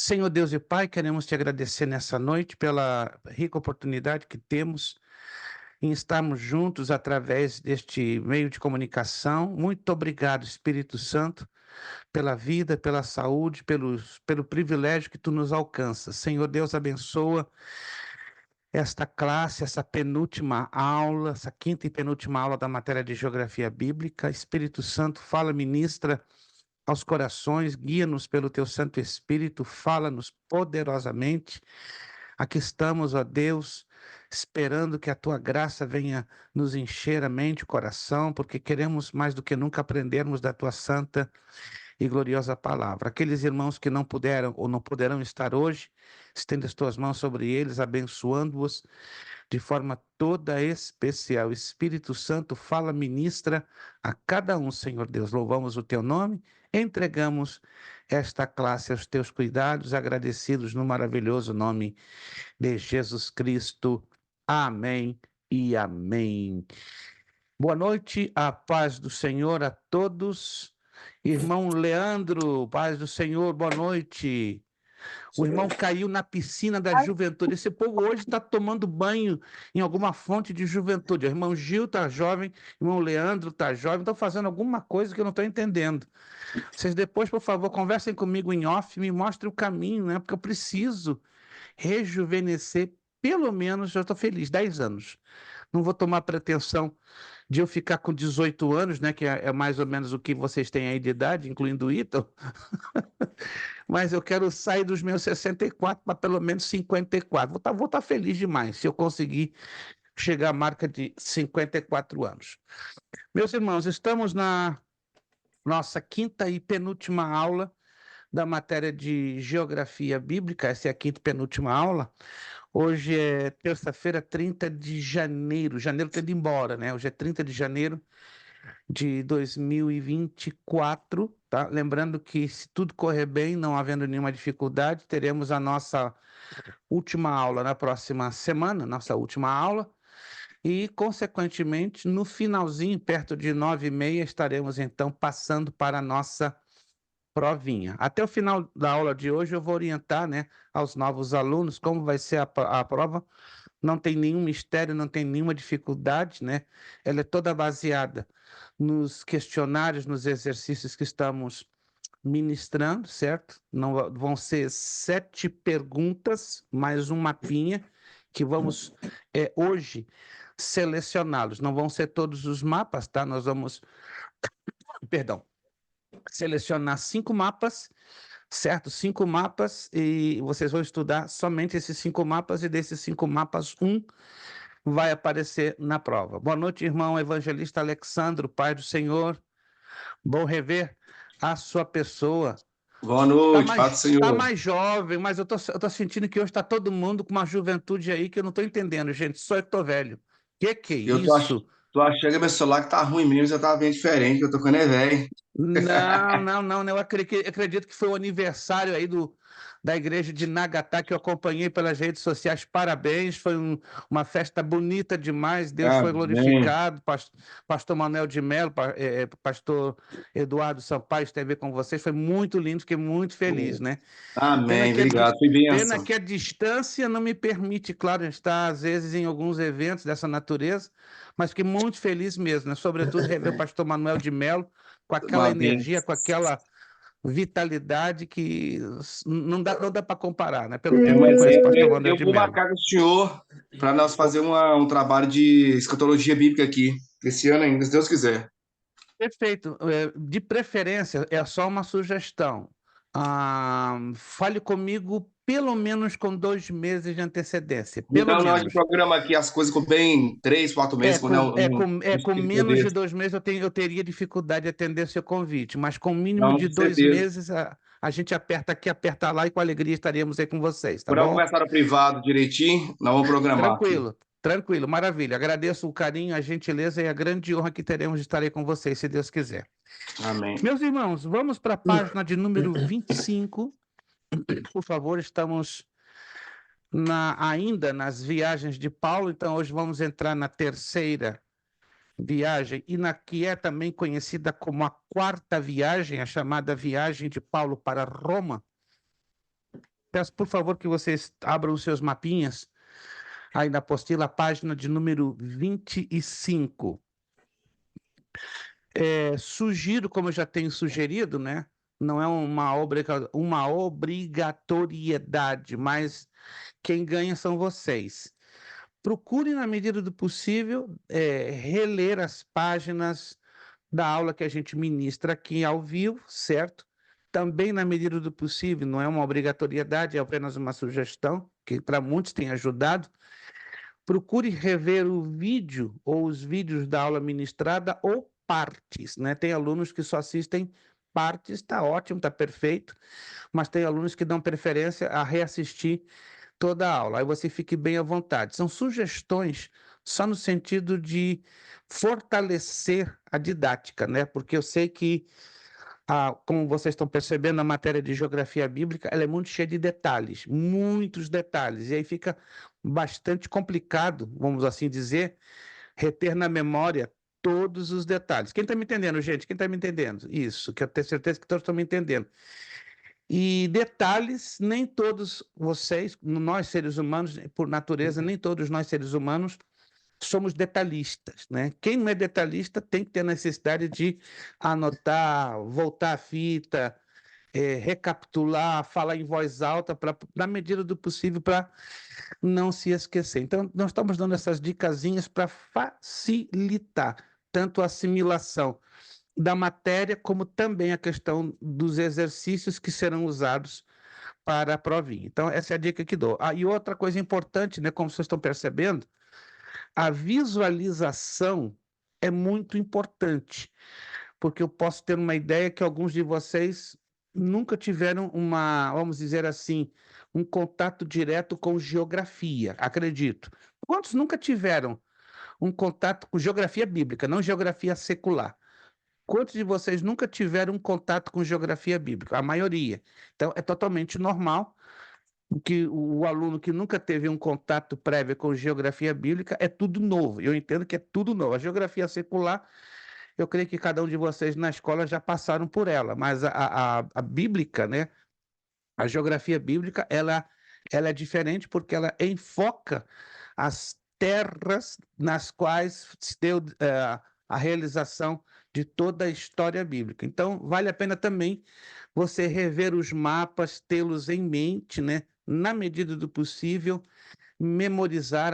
Senhor Deus e Pai, queremos te agradecer nessa noite pela rica oportunidade que temos em estarmos juntos através deste meio de comunicação. Muito obrigado, Espírito Santo, pela vida, pela saúde, pelo privilégio que tu nos alcanças. Senhor Deus, abençoa esta classe, essa penúltima aula, essa quinta e penúltima aula da matéria de Geografia Bíblica. Espírito Santo, fala, ministra aos corações, guia-nos pelo teu Santo Espírito, fala-nos poderosamente. Aqui estamos, ó Deus, esperando que a tua graça venha nos encher a mente e o coração, porque queremos mais do que nunca aprendermos da tua santa e gloriosa palavra. Aqueles irmãos que não puderam ou não poderão estar hoje, estende as tuas mãos sobre eles, abençoando-os de forma toda especial. Espírito Santo, fala, ministra a cada um, Senhor Deus. Louvamos o teu nome, entregamos esta classe aos teus cuidados, agradecidos no maravilhoso nome de Jesus Cristo. Amém e amém. Boa noite, a paz do Senhor a todos. Irmão Leandro, paz do Senhor, boa noite. O irmão caiu na piscina da juventude. Esse povo hoje está tomando banho em alguma fonte de juventude. O irmão Gil está jovem, o irmão Leandro está jovem, estão fazendo alguma coisa que eu não estou entendendo. Vocês depois, por favor, conversem comigo em off, me mostrem o caminho, né? Porque eu preciso rejuvenescer, pelo menos, eu estou feliz, 10 anos. Não vou tomar pretensão de eu ficar com 18 anos, né? Que é mais ou menos o que vocês têm aí de idade, incluindo o Ítalo. Mas eu quero sair dos meus 64 para pelo menos 54. Vou estar feliz demais se eu conseguir chegar à marca de 54 anos. Meus irmãos, estamos na nossa quinta e penúltima aula da matéria de Geografia Bíblica. Essa é a quinta e penúltima aula. Hoje é terça-feira, 30 de janeiro. Janeiro está indo embora, né? Hoje é 30 de janeiro de 2024, tá? Lembrando que, se tudo correr bem, não havendo nenhuma dificuldade, teremos a nossa última aula na próxima semana, nossa última aula, e, consequentemente, no finalzinho, perto de 9h30, estaremos, então, passando para a nossa provinha. Até o final da aula de hoje, eu vou orientar, né, aos novos alunos como vai ser a prova. Não tem nenhum mistério, não tem nenhuma dificuldade, né? Ela é toda baseada nos questionários, nos exercícios que estamos ministrando, certo? Não vão ser 7 perguntas, mais um mapinha, que vamos hoje selecioná-los. Não vão ser todos os mapas, tá? Nós vamos, perdão, selecionar 5 mapas, certo? 5 mapas, e vocês vão estudar somente esses 5 mapas, e desses 5 mapas, um vai aparecer na prova. Boa noite, irmão evangelista Alexandro, Pai do Senhor. Bom rever a sua pessoa. Boa noite, Pai do Tá Senhor. mais jovem, mas eu tô sentindo que hoje está todo mundo com uma juventude aí que eu não estou entendendo, gente. Só eu que tô velho. Que é Eu isso? tô achando que meu celular que tá ruim mesmo, já tá bem diferente, que eu tô ficando velho. Não. Eu acredito que foi o aniversário aí da igreja de Nagatá, que eu acompanhei pelas redes sociais. Parabéns, foi uma festa bonita demais. Deus foi Amém. glorificado. Pastor Manuel de Mello, pastor Eduardo Sampaio esteve com vocês. Foi muito lindo, fiquei muito feliz, né? Amém, obrigado. Foi Pena bênção. que a distância não me permite, claro, estar às vezes em alguns eventos dessa natureza, mas fiquei muito feliz mesmo, né? Sobretudo rever o pastor Manuel de Mello com aquela Uma bênção. energia, com aquela vitalidade que não dá para comparar, né? Pelo tempo que eu Mas conheço o pastor Manuel eu de vou Mello. marcar com o senhor para nós fazer um trabalho de escatologia bíblica aqui, esse ano ainda, se Deus quiser. Perfeito. De preferência, é só uma sugestão. Fale comigo pelo menos com 2 meses de antecedência, pelo Não, a gente menos. programa aqui as coisas com bem 3, 4 meses, quando Com menos de poder. 2 meses eu teria dificuldade de atender seu convite, mas com mínimo Não, de com 2 certeza. meses a gente aperta aqui, aperta lá, e com alegria estaremos aí com vocês, tá Por eu bom? conversar no privado direitinho, nós vamos programar aqui. Tranquilo, maravilha. Agradeço o carinho, a gentileza e a grande honra que teremos de estar aí com vocês, se Deus quiser. Amém. Meus irmãos, vamos para a página de número 25. Por favor, estamos ainda nas viagens de Paulo, então hoje vamos entrar na terceira viagem, e na que é também conhecida como a quarta viagem, a chamada viagem de Paulo para Roma. Peço, por favor, que vocês abram os seus mapinhas aí na apostila, a página de número 25. Sugiro, como eu já tenho sugerido, né? Não é uma obrigatoriedade, mas quem ganha são vocês. Procure, na medida do possível, reler as páginas da aula que a gente ministra aqui ao vivo, certo? Também, na medida do possível, não é uma obrigatoriedade, é apenas uma sugestão, que para muitos tem ajudado. Procure rever o vídeo ou os vídeos da aula ministrada ou partes, né? Tem alunos que só assistem partes, está ótimo, está perfeito, mas tem alunos que dão preferência a reassistir toda a aula. Aí você fique bem à vontade. São sugestões só no sentido de fortalecer a didática, né? Porque eu sei que como vocês estão percebendo, a matéria de geografia bíblica ela é muito cheia de detalhes, muitos detalhes, e aí fica bastante complicado, vamos assim dizer, reter na memória todos os detalhes. Quem está me entendendo, gente? Quem está me entendendo? Isso, que eu tenho certeza que todos estão me entendendo. E detalhes, nem todos vocês, nós seres humanos, por natureza, nem todos nós seres humanos somos detalhistas, né? Quem não é detalhista tem que ter a necessidade de anotar, voltar a fita, recapitular, falar em voz alta, na medida do possível, para não se esquecer. Então, nós estamos dando essas dicasinhas para facilitar tanto a assimilação da matéria, como também a questão dos exercícios que serão usados para a provinha. Então, essa é a dica que dou. E outra coisa importante, né, como vocês estão percebendo, a visualização é muito importante, porque eu posso ter uma ideia que alguns de vocês nunca tiveram vamos dizer assim, um contato direto com geografia, acredito. Quantos nunca tiveram um contato com geografia bíblica, não geografia secular? Quantos de vocês nunca tiveram um contato com geografia bíblica? A maioria. Então, é totalmente normal que o aluno que nunca teve um contato prévio com geografia bíblica é tudo novo. Eu entendo que é tudo novo. A geografia secular, eu creio que cada um de vocês na escola já passaram por ela, mas a bíblica, né? A geografia bíblica, ela é diferente porque ela enfoca as terras nas quais se deu a realização de toda a história bíblica. Então, vale a pena também você rever os mapas, tê-los em mente, né? Na medida do possível, memorizar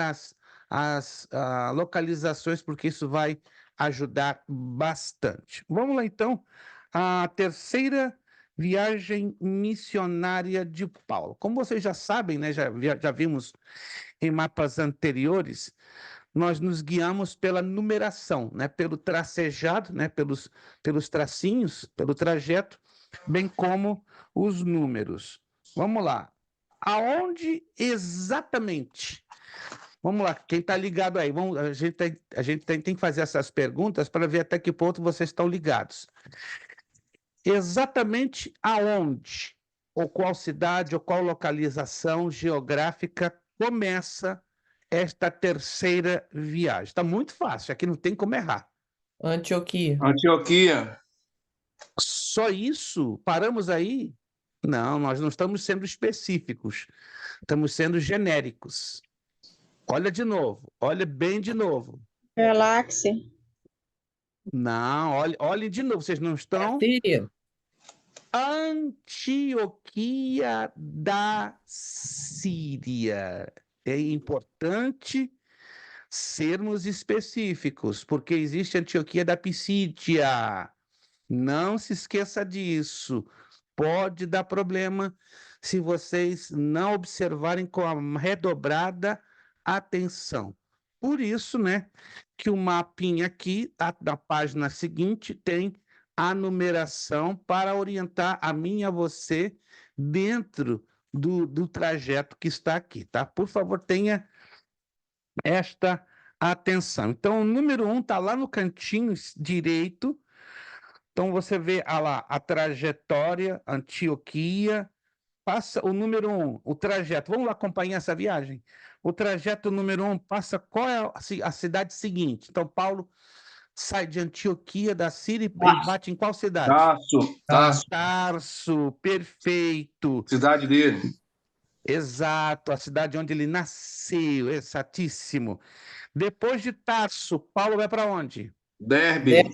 as localizações, porque isso vai ajudar bastante. Vamos lá, então, a terceira viagem missionária de Paulo. Como vocês já sabem, né, já vimos em mapas anteriores, nós nos guiamos pela numeração, né, pelo tracejado, né, pelos tracinhos, pelo trajeto, bem como os números. Vamos lá. Aonde exatamente? Vamos lá, quem está ligado aí? A gente tem que fazer essas perguntas para ver até que ponto vocês estão ligados. Exatamente aonde, ou qual cidade, ou qual localização geográfica começa esta terceira viagem? Está muito fácil, aqui não tem como errar. Antioquia. Antioquia. Só isso? Paramos aí? Não, nós não estamos sendo específicos, estamos sendo genéricos. Olha de novo, olha bem de novo. Galáxia. Não, olhe de novo, vocês não estão. Síria. Antioquia da Síria. É importante sermos específicos, porque existe Antioquia da Pisídia. Não se esqueça disso. Pode dar problema se vocês não observarem com a redobrada atenção. Por isso, né, que o mapinha aqui, na página seguinte, tem a numeração para orientar a mim e a você dentro do trajeto que está aqui, tá? Por favor, tenha esta atenção. Então, o número 1 está lá no cantinho direito. Então, você vê lá a trajetória, Antioquia, passa o número 1, o trajeto. Vamos lá acompanhar essa viagem? O trajeto número 1 passa qual é a cidade seguinte? Então, Paulo sai de Antioquia da Síria e bate em qual cidade? Tarso. Tarso, perfeito. Cidade dele. Exato, a cidade onde ele nasceu, exatíssimo. Depois de Tarso, Paulo vai para onde? Derbe,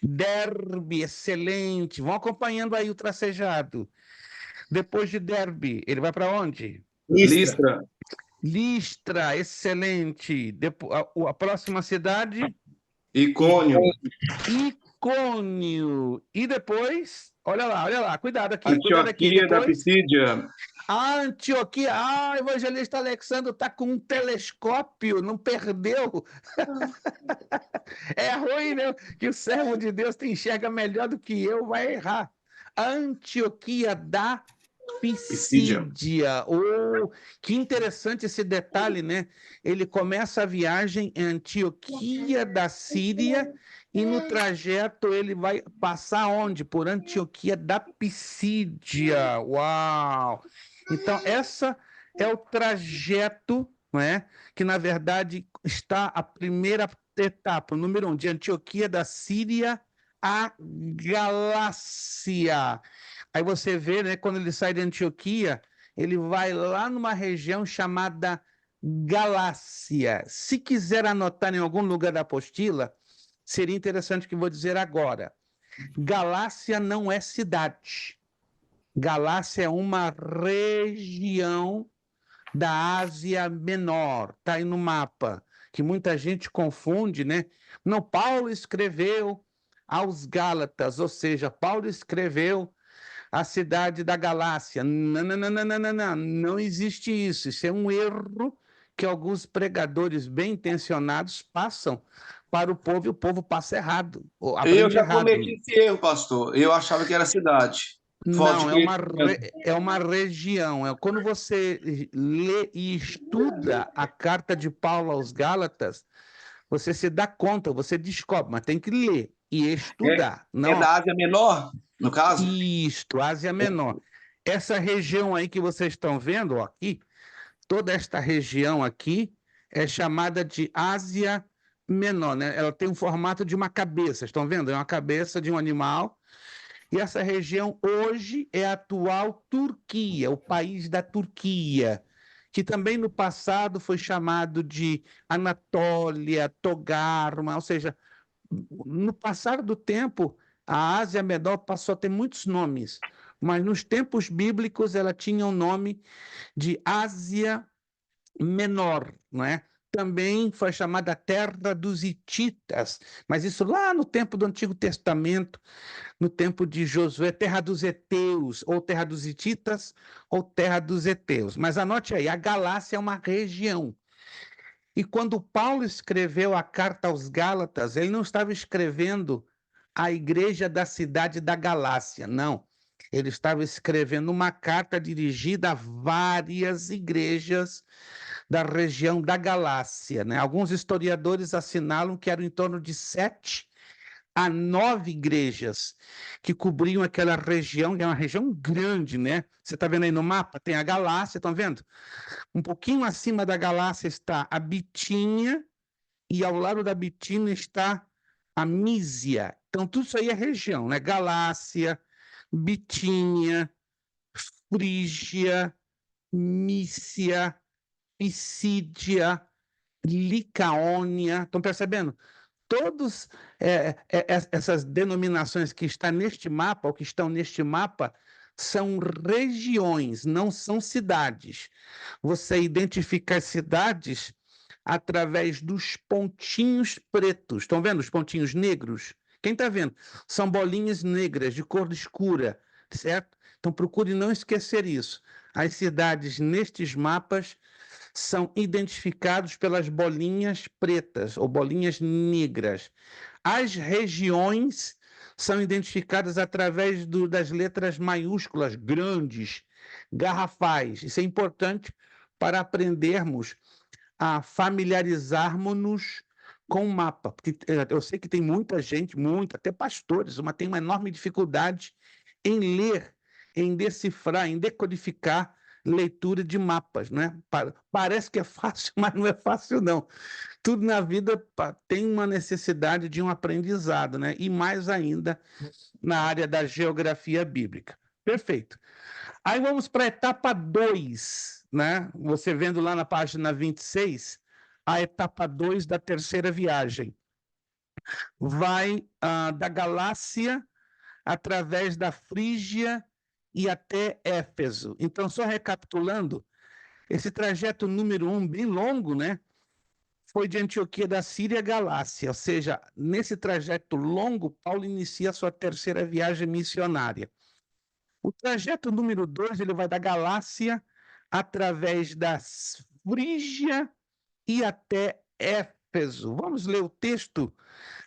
Derbe, excelente. Vão acompanhando aí o tracejado. Depois de Derbe, ele vai para onde? Listra, Listra, Listra, excelente. A próxima cidade, Icônio, Icônio. E depois, olha lá, cuidado aqui, cuidado aqui. Antioquia da Depois, Pisídia. a Antioquia. Ah, o evangelista Alexandre está com um telescópio, não perdeu. É ruim, né? Que o servo de Deus te enxerga melhor do que eu, vai errar. A Antioquia da Pisídia. Pisídia. Oh, que interessante esse detalhe, né? Ele começa a viagem em Antioquia da Síria e no trajeto ele vai passar onde? Por Antioquia da Pisídia. Uau! Então, essa é o trajeto, não é? Que na verdade está a primeira etapa, número 1, de Antioquia da Síria à Galácia. Aí você vê, né, quando ele sai de Antioquia, ele vai lá numa região chamada Galácia. Se quiser anotar em algum lugar da apostila, seria interessante o que vou dizer agora. Galácia não é cidade. Galácia é uma região da Ásia Menor. Está aí no mapa, que muita gente confunde, né? Não, Paulo escreveu aos Gálatas, ou seja, Paulo escreveu a cidade da Galácia. Não, não, não, não, não, não, não, não existe isso. Isso é um erro que alguns pregadores bem intencionados passam para o povo e o povo passa errado, ou Eu aprende já errado. cometi esse erro, pastor. Eu achava que era cidade. Falta de Não, conhecimento. é uma região. É quando você lê e estuda a carta de Paulo aos Gálatas, você se dá conta, você descobre, mas tem que ler e estudar. É Não, da Ásia Menor, no caso? isto, Ásia Menor. Essa região aí que vocês estão vendo, ó, aqui, toda esta região aqui é chamada de Ásia Menor, né? Ela tem o formato de uma cabeça, estão vendo? É uma cabeça de um animal. E essa região hoje é a atual Turquia, o país da Turquia, que também no passado foi chamado de Anatólia, Togarma, ou seja, no passar do tempo, a Ásia Menor passou a ter muitos nomes, mas nos tempos bíblicos ela tinha o nome de Ásia Menor, não é? Também foi chamada Terra dos Hititas, mas isso lá no tempo do Antigo Testamento, no tempo de Josué, Terra dos Heteus, ou Terra dos Hititas, ou Terra dos Heteus. Mas anote aí, a Galácia é uma região. E quando Paulo escreveu a carta aos Gálatas, ele não estava escrevendo a igreja da cidade da Galácia, não. Ele estava escrevendo uma carta dirigida a várias igrejas da região da Galácia, né? Alguns historiadores assinalam que eram em torno de 7 a 9 igrejas que cobriam aquela região, que é uma região grande, né? Você está vendo aí no mapa? Tem a Galácia, estão vendo? Um pouquinho acima da Galácia está a Bitínia, e ao lado da Bitínia está a Mísia. Então, tudo isso aí é região, né? Galácia, Bitínia, Frígia, Mícia, Pisídia, Licaônia. Estão percebendo? Todas essas denominações que estão neste mapa, ou que estão neste mapa, são regiões, não são cidades. Você identifica as cidades através dos pontinhos pretos. Estão vendo os pontinhos negros? Quem está vendo? São bolinhas negras de cor escura, certo? Então procure não esquecer isso. As cidades nestes mapas são identificados pelas bolinhas pretas ou bolinhas negras. As regiões são identificadas através das letras maiúsculas, grandes, garrafais. Isso é importante para aprendermos a familiarizarmos-nos com o mapa. Porque eu sei que tem muita gente, até pastores, tem uma enorme dificuldade em ler, em decifrar, em decodificar leitura de mapas, né? Parece que é fácil, mas não é fácil, não. Tudo na vida tem uma necessidade de um aprendizado, né? E mais ainda na área da geografia bíblica. Perfeito. Aí vamos para a etapa 2, né? Você vendo lá na página 26, a etapa 2 da terceira viagem. Vai da Galácia através da Frígia e até Éfeso. Então, só recapitulando, esse trajeto número 1, bem longo, né? Foi de Antioquia da Síria a Galácia, ou seja, nesse trajeto longo, Paulo inicia a sua terceira viagem missionária. O trajeto número 2, ele vai da Galácia através da Frígia e até Éfeso. Vamos ler o texto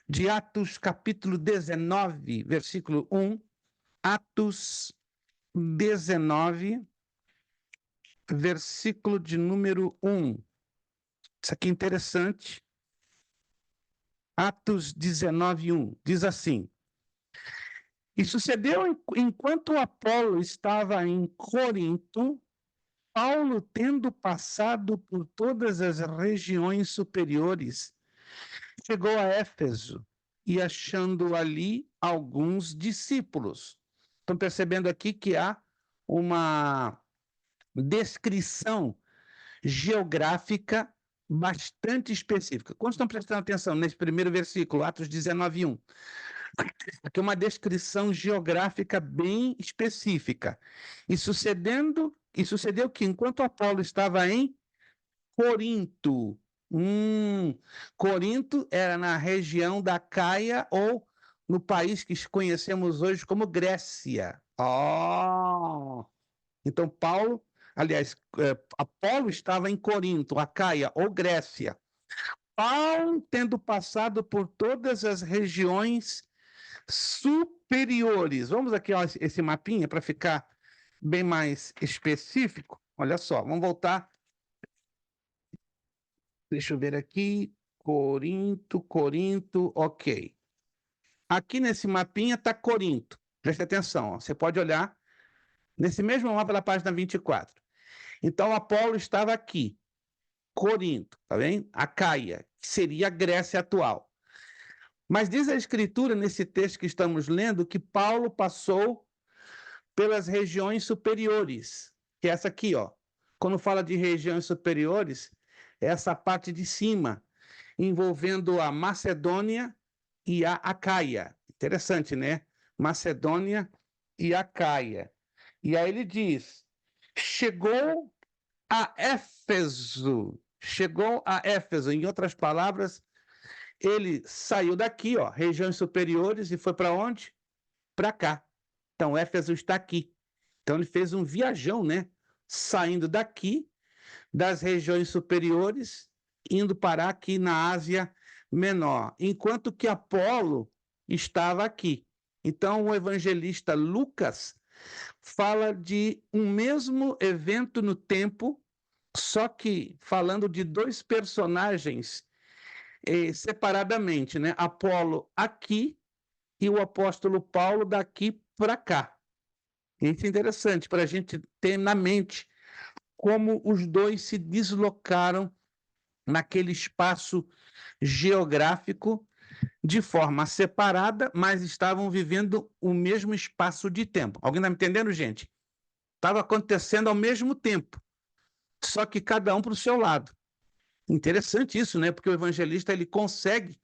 de Atos, capítulo 19, versículo 1. Atos 19, versículo de número 1. Isso aqui é interessante. Atos 19, 1. Diz assim: E sucedeu enquanto Apolo estava em Corinto, Paulo, tendo passado por todas as regiões superiores, chegou a Éfeso e achando ali alguns discípulos. Estão percebendo aqui que há uma descrição geográfica bastante específica. Quando estão prestando atenção nesse primeiro versículo, Atos 19, 1? Aqui é uma descrição geográfica bem específica. E sucedeu que, enquanto Apolo estava em Corinto, Corinto era na região da Caia, ou no país que conhecemos hoje como Grécia. Então, Apolo estava em Corinto, Acaia ou Grécia. Paulo, tendo passado por todas as regiões superiores. Vamos aqui, ó, esse mapinha para ficar bem mais específico. Olha só, vamos voltar. Deixa eu ver aqui. Corinto, ok. Aqui nesse mapinha está Corinto. Preste atenção, ó. Você pode olhar nesse mesmo mapa da página 24. Então, Apolo estava aqui, Corinto, tá vendo? Acaia, que seria a Grécia atual. Mas diz a Escritura, nesse texto que estamos lendo, que Paulo passou pelas regiões superiores, que é essa aqui, ó. Quando fala de regiões superiores, é essa parte de cima, envolvendo a Macedônia e a Acaia. Interessante, né? Macedônia e Acaia. E aí ele diz: chegou a Éfeso. Chegou a Éfeso. Em outras palavras, ele saiu daqui, ó, regiões superiores, e foi para onde? Para cá. Então, Éfeso está aqui. Então, ele fez um viajão, né? Saindo daqui, das regiões superiores, indo parar aqui na Ásia Menor, enquanto que Apolo estava aqui. Então, o evangelista Lucas fala de um mesmo evento no tempo, só que falando de dois personagens separadamente, né? Apolo aqui e o apóstolo Paulo daqui para cá. Isso é interessante para a gente ter na mente como os dois se deslocaram naquele espaço geográfico de forma separada, mas estavam vivendo o mesmo espaço de tempo. Alguém está me entendendo, gente? Estava acontecendo ao mesmo tempo, só que cada um para o seu lado. Interessante isso, né? Porque o evangelista ele consegue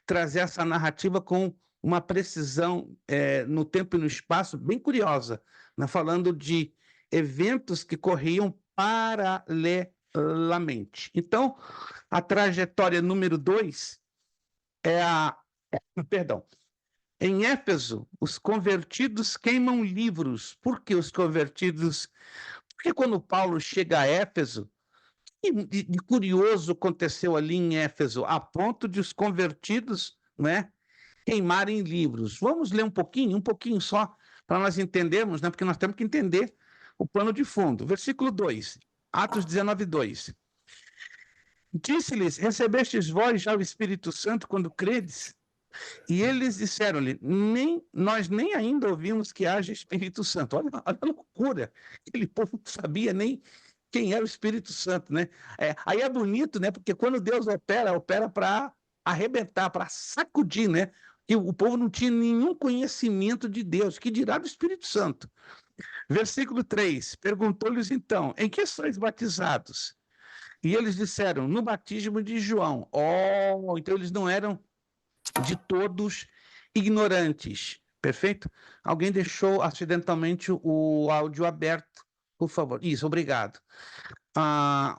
trazer essa narrativa com uma precisão no tempo e no espaço bem curiosa, né? Falando de eventos que corriam paralelamente. Então, a trajetória número 2 é Perdão. Em Éfeso, os convertidos queimam livros. Por que os convertidos? Porque quando Paulo chega a Éfeso, de curioso aconteceu ali em Éfeso, a ponto de os convertidos, né, queimarem livros. Vamos ler um pouquinho só, para nós entendermos, né, porque nós temos que entender o plano de fundo. Versículo 2, Atos 19, 2. Disse-lhes: recebestes vós já o Espírito Santo quando credes? E eles disseram-lhe: nós nem ainda ouvimos que haja Espírito Santo. Olha a loucura. Aquele povo não sabia nem quem era o Espírito Santo, né? Aí é bonito, né? Porque quando Deus opera para arrebentar, para sacudir, né? E o povo não tinha nenhum conhecimento de Deus, que dirá do Espírito Santo. Versículo 3, perguntou-lhes então, em que sois batizados? E eles disseram, no batismo de João. Oh, então eles não eram de todos ignorantes, perfeito? Alguém deixou acidentalmente o áudio aberto, por favor. Isso, obrigado.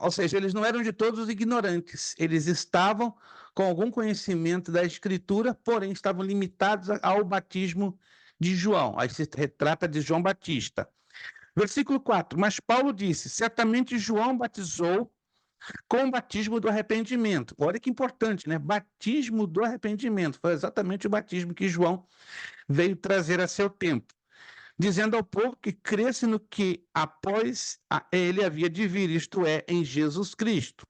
Ou seja, eles não eram de todos ignorantes, eles estavam com algum conhecimento da Escritura, porém estavam limitados ao batismo de João. Aí se retrata de João Batista. Versículo 4, mas Paulo disse, certamente João batizou com o batismo do arrependimento. Olha que importante, né? Batismo do arrependimento. Foi exatamente o batismo que João veio trazer a seu tempo, dizendo ao povo que cresce no que após ele havia de vir, isto é, em Jesus Cristo.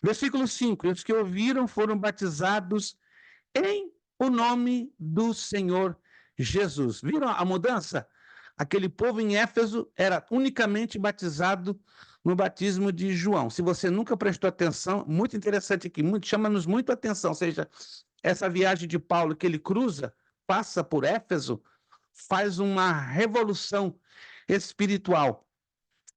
Versículo 5, os que ouviram foram batizados em o nome do Senhor Jesus. Viram a mudança? Aquele povo em Éfeso era unicamente batizado no batismo de João. Se você nunca prestou atenção, muito interessante aqui, chama-nos muito a atenção, ou seja, essa viagem de Paulo que ele cruza, passa por Éfeso, faz uma revolução espiritual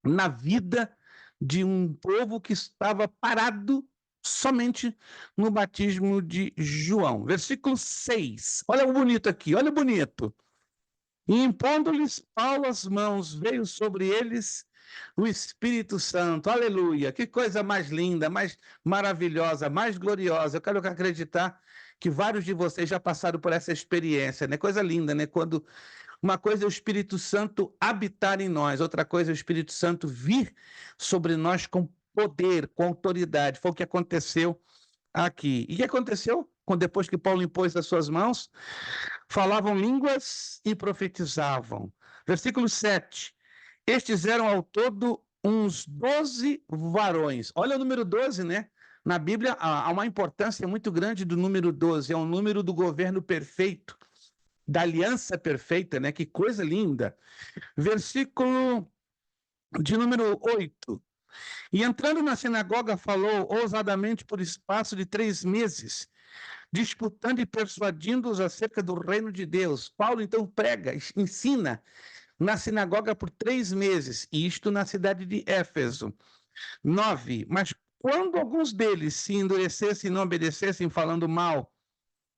na vida de um povo que estava parado somente no batismo de João. Versículo 6. Olha o bonito aqui, olha o bonito. E impondo-lhes Paulo as mãos, veio sobre eles o Espírito Santo. Aleluia! Que coisa mais linda, mais maravilhosa, mais gloriosa. Eu quero acreditar que vários de vocês já passaram por essa experiência, né? Coisa linda, né? Quando uma coisa é o Espírito Santo habitar em nós, outra coisa é o Espírito Santo vir sobre nós com poder, com autoridade. Foi o que aconteceu aqui. E o que aconteceu? Depois que Paulo impôs as suas mãos, falavam línguas e profetizavam. Versículo 7. Estes eram ao todo uns 12 varões. Olha o número 12, né? Na Bíblia há uma importância muito grande do número 12. É um número do governo perfeito, da aliança perfeita, né? Que coisa linda. Versículo de número 8. E entrando na sinagoga, falou ousadamente por espaço de 3 meses, disputando e persuadindo-os acerca do reino de Deus. Paulo, então, prega, ensina na sinagoga por 3 meses, e isto na cidade de Éfeso. 9. Mas quando alguns deles se endurecessem e não obedecessem, falando mal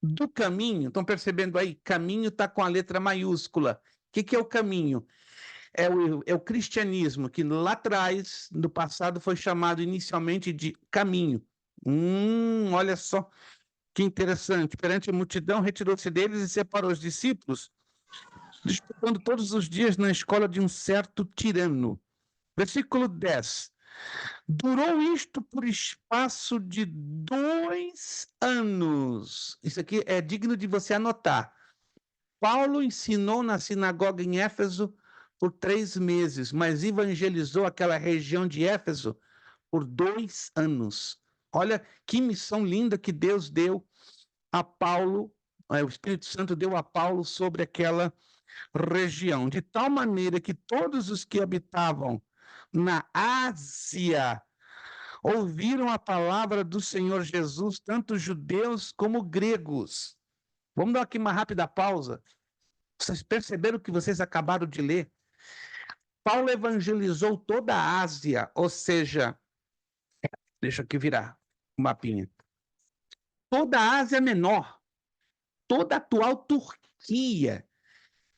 do caminho, estão percebendo aí? Caminho está com a letra maiúscula. O que é o caminho? É o cristianismo, que lá atrás, no passado, foi chamado inicialmente de caminho. Olha só que interessante. Perante a multidão, retirou-se deles e separou os discípulos, disputando todos os dias na escola de um certo tirano. Versículo 10. Durou isto por espaço de 2 anos. Isso aqui é digno de você anotar. Paulo ensinou na sinagoga em Éfeso por 3 meses, mas evangelizou aquela região de Éfeso por 2 anos. Olha que missão linda que Deus deu a Paulo, o Espírito Santo deu a Paulo sobre aquela região, de tal maneira que todos os que habitavam na Ásia ouviram a palavra do Senhor Jesus, tanto judeus como gregos. Vamos dar aqui uma rápida pausa. Vocês perceberam o que vocês acabaram de ler? Paulo evangelizou toda a Ásia, ou seja, deixa aqui virar o mapinha. Toda a Ásia Menor, toda a atual Turquia,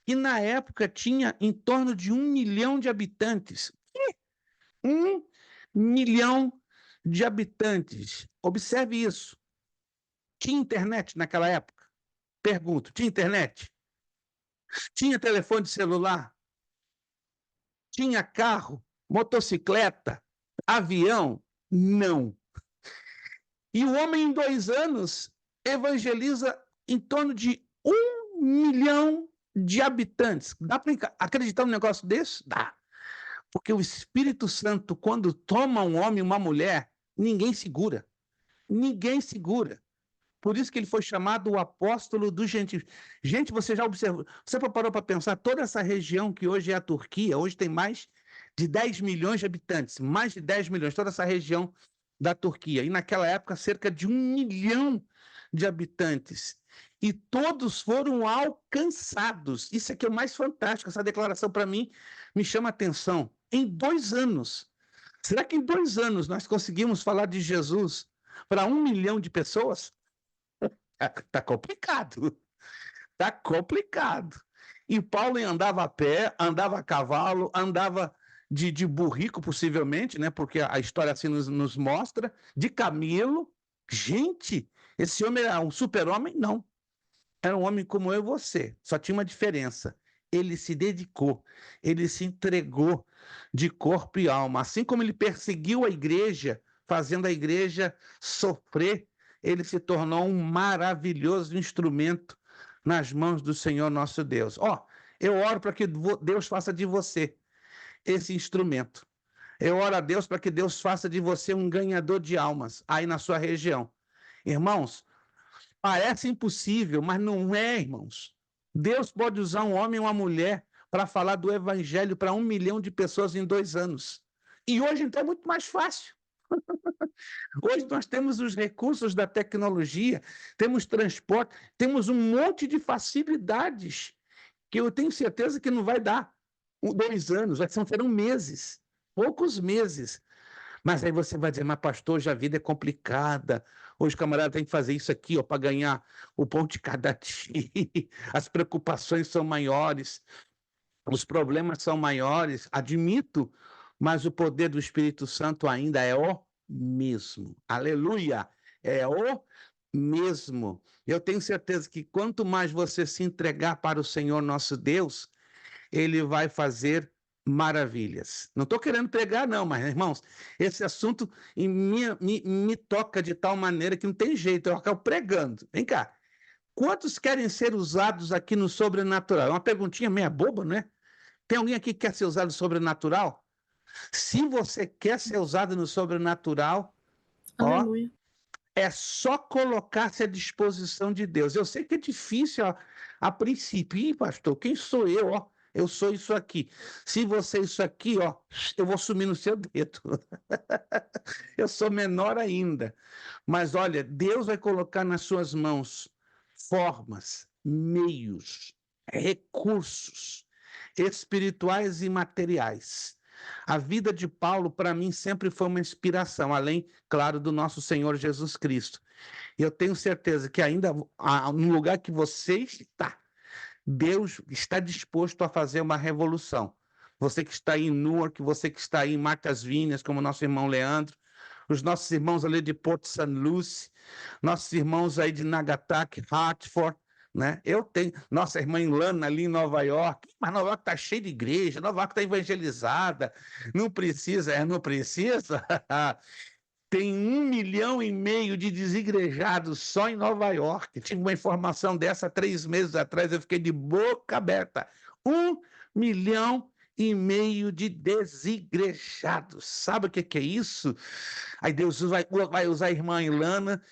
que na época tinha em torno de 1 milhão de habitantes. 1 milhão de habitantes. Observe isso. Tinha internet naquela época? Pergunto, tinha internet? Tinha telefone celular? Tinha carro, motocicleta, avião? Não. E o homem, em 2 anos, evangeliza em torno de 1 milhão de habitantes. Dá para acreditar num negócio desse? Dá. Porque o Espírito Santo, quando toma um homem e uma mulher, ninguém segura. Ninguém segura. Por isso que ele foi chamado o apóstolo dos gentios. Gente, você já observou, você parou para pensar, toda essa região que hoje é a Turquia, hoje tem mais de 10 milhões de habitantes, mais de 10 milhões, toda essa região da Turquia. E naquela época, cerca de 1 milhão de habitantes. e todos foram alcançados. Isso é que é o mais fantástico. Essa declaração, para mim, me chama a atenção. Em 2 anos. Será que em 2 anos nós conseguimos falar de Jesus para 1 milhão de pessoas? Tá complicado. Tá complicado. E Paulo andava a pé, andava a cavalo, andava de burrico, possivelmente, né? Porque a história assim nos mostra, de camelo. Gente, esse homem era um super-homem? Não. Era um homem como eu e você. Só tinha uma diferença. Ele se dedicou, ele se entregou de corpo e alma. Assim como ele perseguiu a igreja, fazendo a igreja sofrer, ele se tornou um maravilhoso instrumento nas mãos do Senhor nosso Deus. Ó, eu oro para que Deus faça de você esse instrumento. Eu oro a Deus para que Deus faça de você um ganhador de almas aí na sua região. Irmãos, parece impossível, mas não é, irmãos. Deus pode usar um homem e uma mulher para falar do evangelho para 1 milhão de pessoas em 2 anos. E hoje, então, é muito mais fácil. Hoje nós temos os recursos da tecnologia, temos transporte, temos um monte de facilidades que eu tenho certeza que não vai dar 2 anos, serão meses, poucos meses. Mas aí você vai dizer, mas pastor, hoje a vida é complicada. Hoje o camarada tem que fazer isso aqui para ganhar o pão de cada dia. As preocupações são maiores, os problemas são maiores, admito, mas o poder do Espírito Santo ainda é o mesmo. Aleluia! É o mesmo. Eu tenho certeza que quanto mais você se entregar para o Senhor nosso Deus, ele vai fazer maravilhas. Não estou querendo pregar, não, mas, irmãos, esse assunto me toca de tal maneira que não tem jeito, eu acabo pregando. Vem cá. Quantos querem ser usados aqui no sobrenatural? É uma perguntinha meia boba, né? Tem alguém aqui que quer ser usado no sobrenatural? Se você quer ser usado no sobrenatural, ó, Aleluia. é só colocar-se à disposição de Deus. Eu sei que é difícil a princípio. Ih, pastor, quem sou eu? Ó, eu sou isso aqui. Se você é isso aqui, ó, eu vou sumir no seu dedo. Eu sou menor ainda. Mas olha, Deus vai colocar nas suas mãos formas, meios, recursos espirituais e materiais. A vida de Paulo, para mim, sempre foi uma inspiração, além, claro, do nosso Senhor Jesus Cristo. E eu tenho certeza que ainda no lugar que você está, Deus está disposto a fazer uma revolução. Você que está aí em Newark, você que está aí em Martas Vinhas, como nosso irmão Leandro, os nossos irmãos ali de Porto San Lucie, nossos irmãos aí de Nagasaki, Hartford, né? Eu tenho nossa irmã Ilana ali em Nova York, mas Nova York está cheia de igreja, Nova York está evangelizada, não precisa, não precisa. Tem 1,5 milhão de desigrejados só em Nova York. Tive uma informação dessa 3 meses atrás, eu fiquei de boca aberta. 1,5 milhão de desigrejados. Sabe o que é isso? Aí Deus vai usar a irmã Ilana,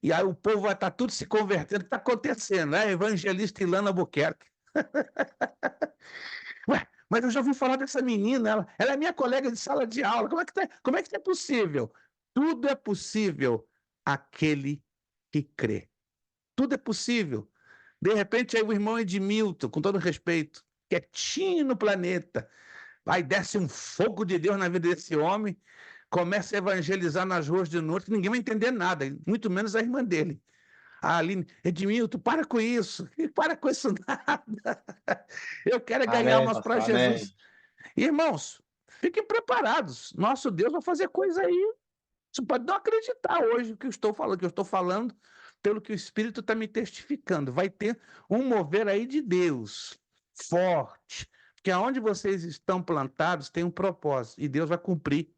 e aí o povo vai estar tudo se convertendo. O que está acontecendo? É evangelista Ilana Albuquerque. Ué, mas eu já ouvi falar dessa menina, ela é minha colega de sala de aula. Como é que é possível? Tudo é possível àquele que crê. Tudo é possível. De repente, aí o irmão Edmilton, com todo respeito, quietinho no planeta, aí desce um fogo de Deus na vida desse homem, começa a evangelizar nas ruas de noite, ninguém vai entender nada, muito menos a irmã dele. A Aline, Edmilton, para com isso, para com isso nada. Eu quero ganhar Amém, almas para pastor, amém. Jesus. Irmãos, fiquem preparados. Nosso Deus vai fazer coisa aí. Você pode não acreditar hoje o que eu estou falando pelo que o Espírito está me testificando. Vai ter um mover aí de Deus forte, porque aonde vocês estão plantados tem um propósito, e Deus vai cumprir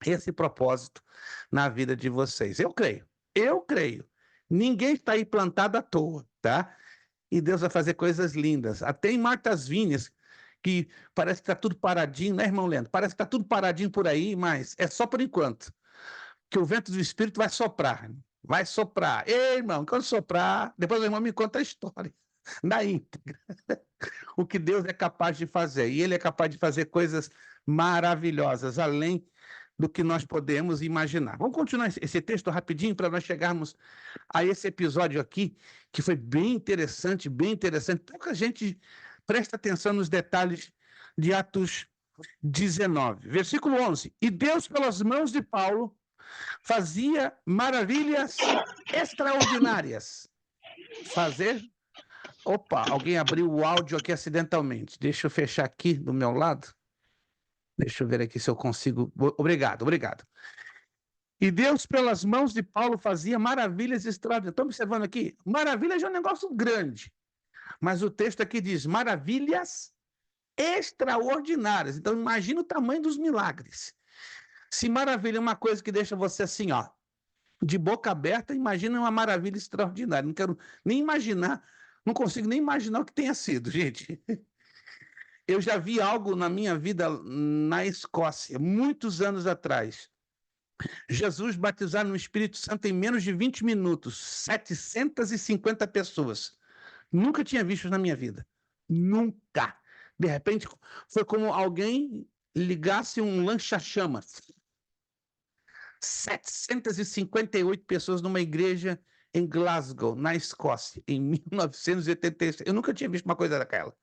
esse propósito na vida de vocês. Eu creio. Ninguém está aí plantado à toa, tá? E Deus vai fazer coisas lindas. Até em Martas Vinhas, que parece que está tudo paradinho, né, irmão Leandro? Parece que está tudo paradinho por aí, mas é só por enquanto. Que o vento do Espírito vai soprar. Vai soprar. Ei, irmão, quando soprar, depois o irmão me conta a história. Na íntegra. O que Deus é capaz de fazer. E Ele é capaz de fazer coisas maravilhosas, além do que nós podemos imaginar. Vamos continuar esse texto rapidinho para nós chegarmos a esse episódio aqui, que foi bem interessante, bem interessante. Pouca gente presta atenção nos detalhes de Atos 19. Versículo 11. E Deus, pelas mãos de Paulo, fazia maravilhas extraordinárias. Fazer... Opa, alguém abriu o áudio aqui acidentalmente. Deixa eu fechar aqui do meu lado. Deixa eu ver aqui se eu consigo. Obrigado, obrigado. E Deus, pelas mãos de Paulo, fazia maravilhas extraordinárias. Estão observando aqui? Maravilhas é um negócio grande. Mas o texto aqui diz maravilhas extraordinárias. Então, imagina o tamanho dos milagres. Se maravilha é uma coisa que deixa você assim, ó, de boca aberta, imagina uma maravilha extraordinária. Não quero nem imaginar, não consigo nem imaginar o que tenha sido, gente. Eu já vi algo na minha vida na Escócia, muitos anos atrás. Jesus batizado no Espírito Santo em menos de 20 minutos, 750 pessoas. Nunca tinha visto na minha vida. Nunca. De repente, foi como alguém ligasse um lança-chamas. 758 pessoas numa igreja em Glasgow, na Escócia, em 1986. Eu nunca tinha visto uma coisa daquela.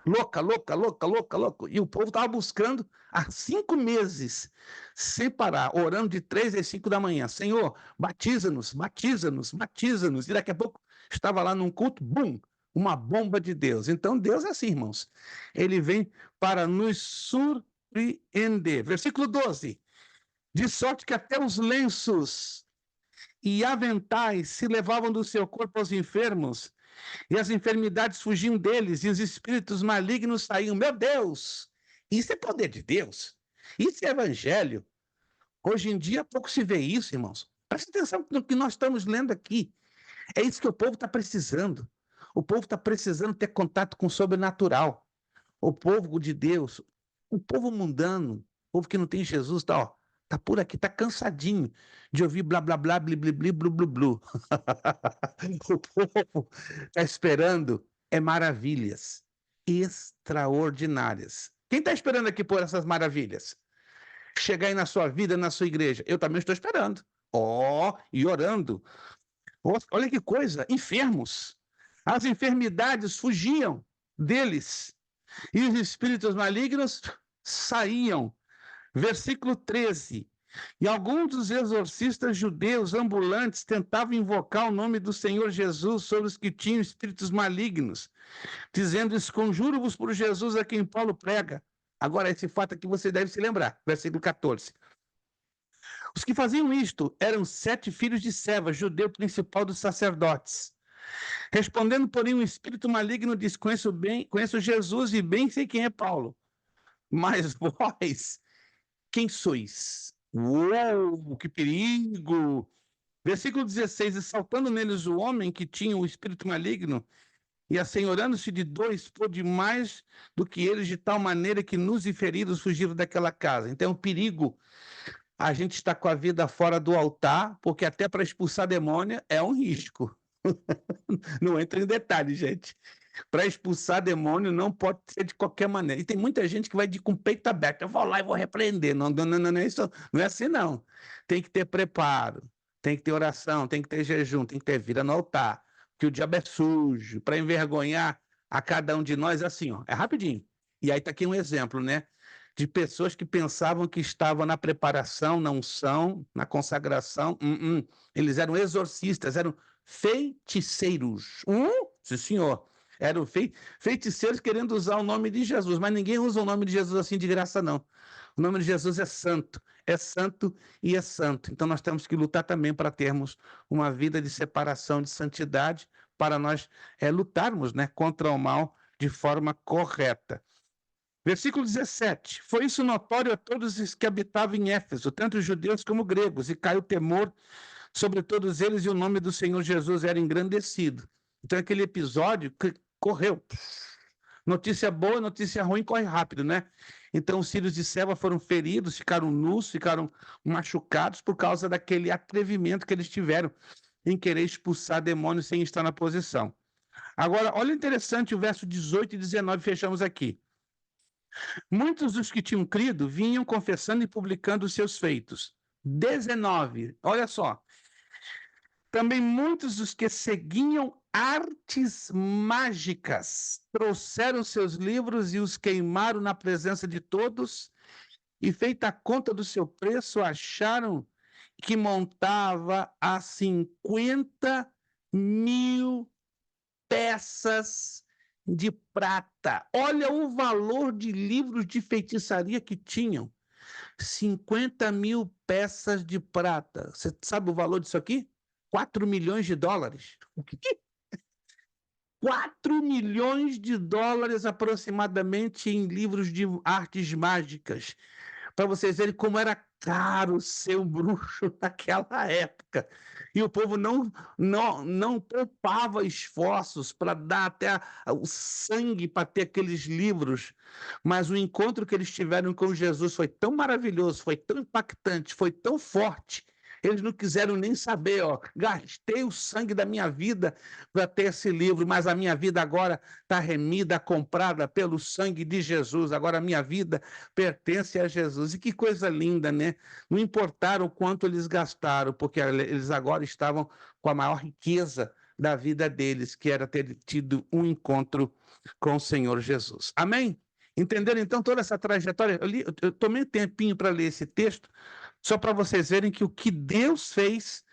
Louca, louca, louca, louca, louca. E o povo estava buscando há 5 meses, sem parar, orando de 3 às 5 da manhã. Senhor, batiza-nos, batiza-nos, batiza-nos. E daqui a pouco estava lá num culto, bum, uma bomba de Deus. Então Deus é assim, irmãos. Ele vem para nos surpreender. Versículo 12. De sorte que até os lenços e aventais se levavam do seu corpo aos enfermos, e as enfermidades fugiam deles, e os espíritos malignos saíam. Meu Deus! Isso é poder de Deus. Isso é evangelho. Hoje em dia, pouco se vê isso, irmãos. Presta atenção no que nós estamos lendo aqui. É isso que o povo está precisando. O povo está precisando ter contato com o sobrenatural. O povo de Deus, o povo mundano, o povo que não tem Jesus, tá por aqui, tá cansadinho de ouvir blá, blá, blá, bli, bli, bli, blu, blu, blu. O povo está esperando maravilhas extraordinárias. Quem está esperando aqui por essas maravilhas? Chegar aí na sua vida, na sua igreja. Eu também estou esperando. E orando. Olha que coisa, enfermos. As enfermidades fugiam deles. E os espíritos malignos saíam. Versículo 13. E alguns dos exorcistas judeus ambulantes tentavam invocar o nome do Senhor Jesus sobre os que tinham espíritos malignos, dizendo: esconjuro-vos por Jesus a quem Paulo prega. Agora, esse fato aqui você deve se lembrar. Versículo 14. Os que faziam isto eram 7 filhos de Seva, judeu principal dos sacerdotes. Respondendo, porém, um espírito maligno disse: conheço Jesus e bem sei quem é Paulo. Mas vós, quem sois? Uou, que perigo! Versículo 16: e saltando neles o homem que tinha o espírito maligno, e assenhorando-se de 2, pôde mais do que eles, de tal maneira que nus e feridos fugiram daquela casa. Então, o perigo, a gente está com a vida fora do altar, porque até para expulsar demônio é um risco. Não entra em detalhe, gente. Para expulsar demônio não pode ser de qualquer maneira. E tem muita gente que vai com o peito aberto. Eu vou lá e vou repreender. Não, não é assim, não. Tem que ter preparo, tem que ter oração, tem que ter jejum, tem que ter vida no altar. Que o diabo é sujo. Para envergonhar a cada um de nós, assim, é rapidinho. E aí está aqui um exemplo, né? De pessoas que pensavam que estavam na preparação, na unção, na consagração. Eles eram exorcistas, eram feiticeiros. Sim, senhor. Eram feiticeiros querendo usar o nome de Jesus, mas ninguém usa o nome de Jesus assim de graça, não. O nome de Jesus é santo e é santo. Então nós temos que lutar também para termos uma vida de separação, de santidade, para nós lutarmos, né, contra o mal de forma correta. Versículo 17. Foi isso notório a todos os que habitavam em Éfeso, tanto judeus como gregos, e caiu temor sobre todos eles, e o nome do Senhor Jesus era engrandecido. Então, aquele episódio correu. Notícia boa, notícia ruim, corre rápido, né? Então, os filhos de Seva foram feridos, ficaram nus, ficaram machucados por causa daquele atrevimento que eles tiveram em querer expulsar demônios sem estar na posição. Agora, olha interessante o verso 18 e 19, fechamos aqui. Muitos dos que tinham crido vinham confessando e publicando os seus feitos. 19, olha só. Também muitos dos que seguiam artes mágicas trouxeram seus livros e os queimaram na presença de todos, e, feita a conta do seu preço, acharam que montava a 50.000 peças de prata. Olha o valor de livros de feitiçaria que tinham. 50.000 peças de prata. Você sabe o valor disso aqui? 4 milhões de dólares. O quê? 4 milhões de dólares aproximadamente em livros de artes mágicas, para vocês verem como era caro ser um bruxo naquela época. E o povo não poupava esforços para dar até o sangue para ter aqueles livros. Mas o encontro que eles tiveram com Jesus foi tão maravilhoso, foi tão impactante, foi tão forte. Eles não quiseram nem saber, ó. Gastei o sangue da minha vida para ter esse livro, mas a minha vida agora está remida, comprada pelo sangue de Jesus. Agora a minha vida pertence a Jesus. E que coisa linda, né? Não importaram o quanto eles gastaram, porque eles agora estavam com a maior riqueza da vida deles, que era ter tido um encontro com o Senhor Jesus. Amém? Entenderam então toda essa trajetória? Eu tomei um tempinho para ler esse texto, só para vocês verem que o que Deus fez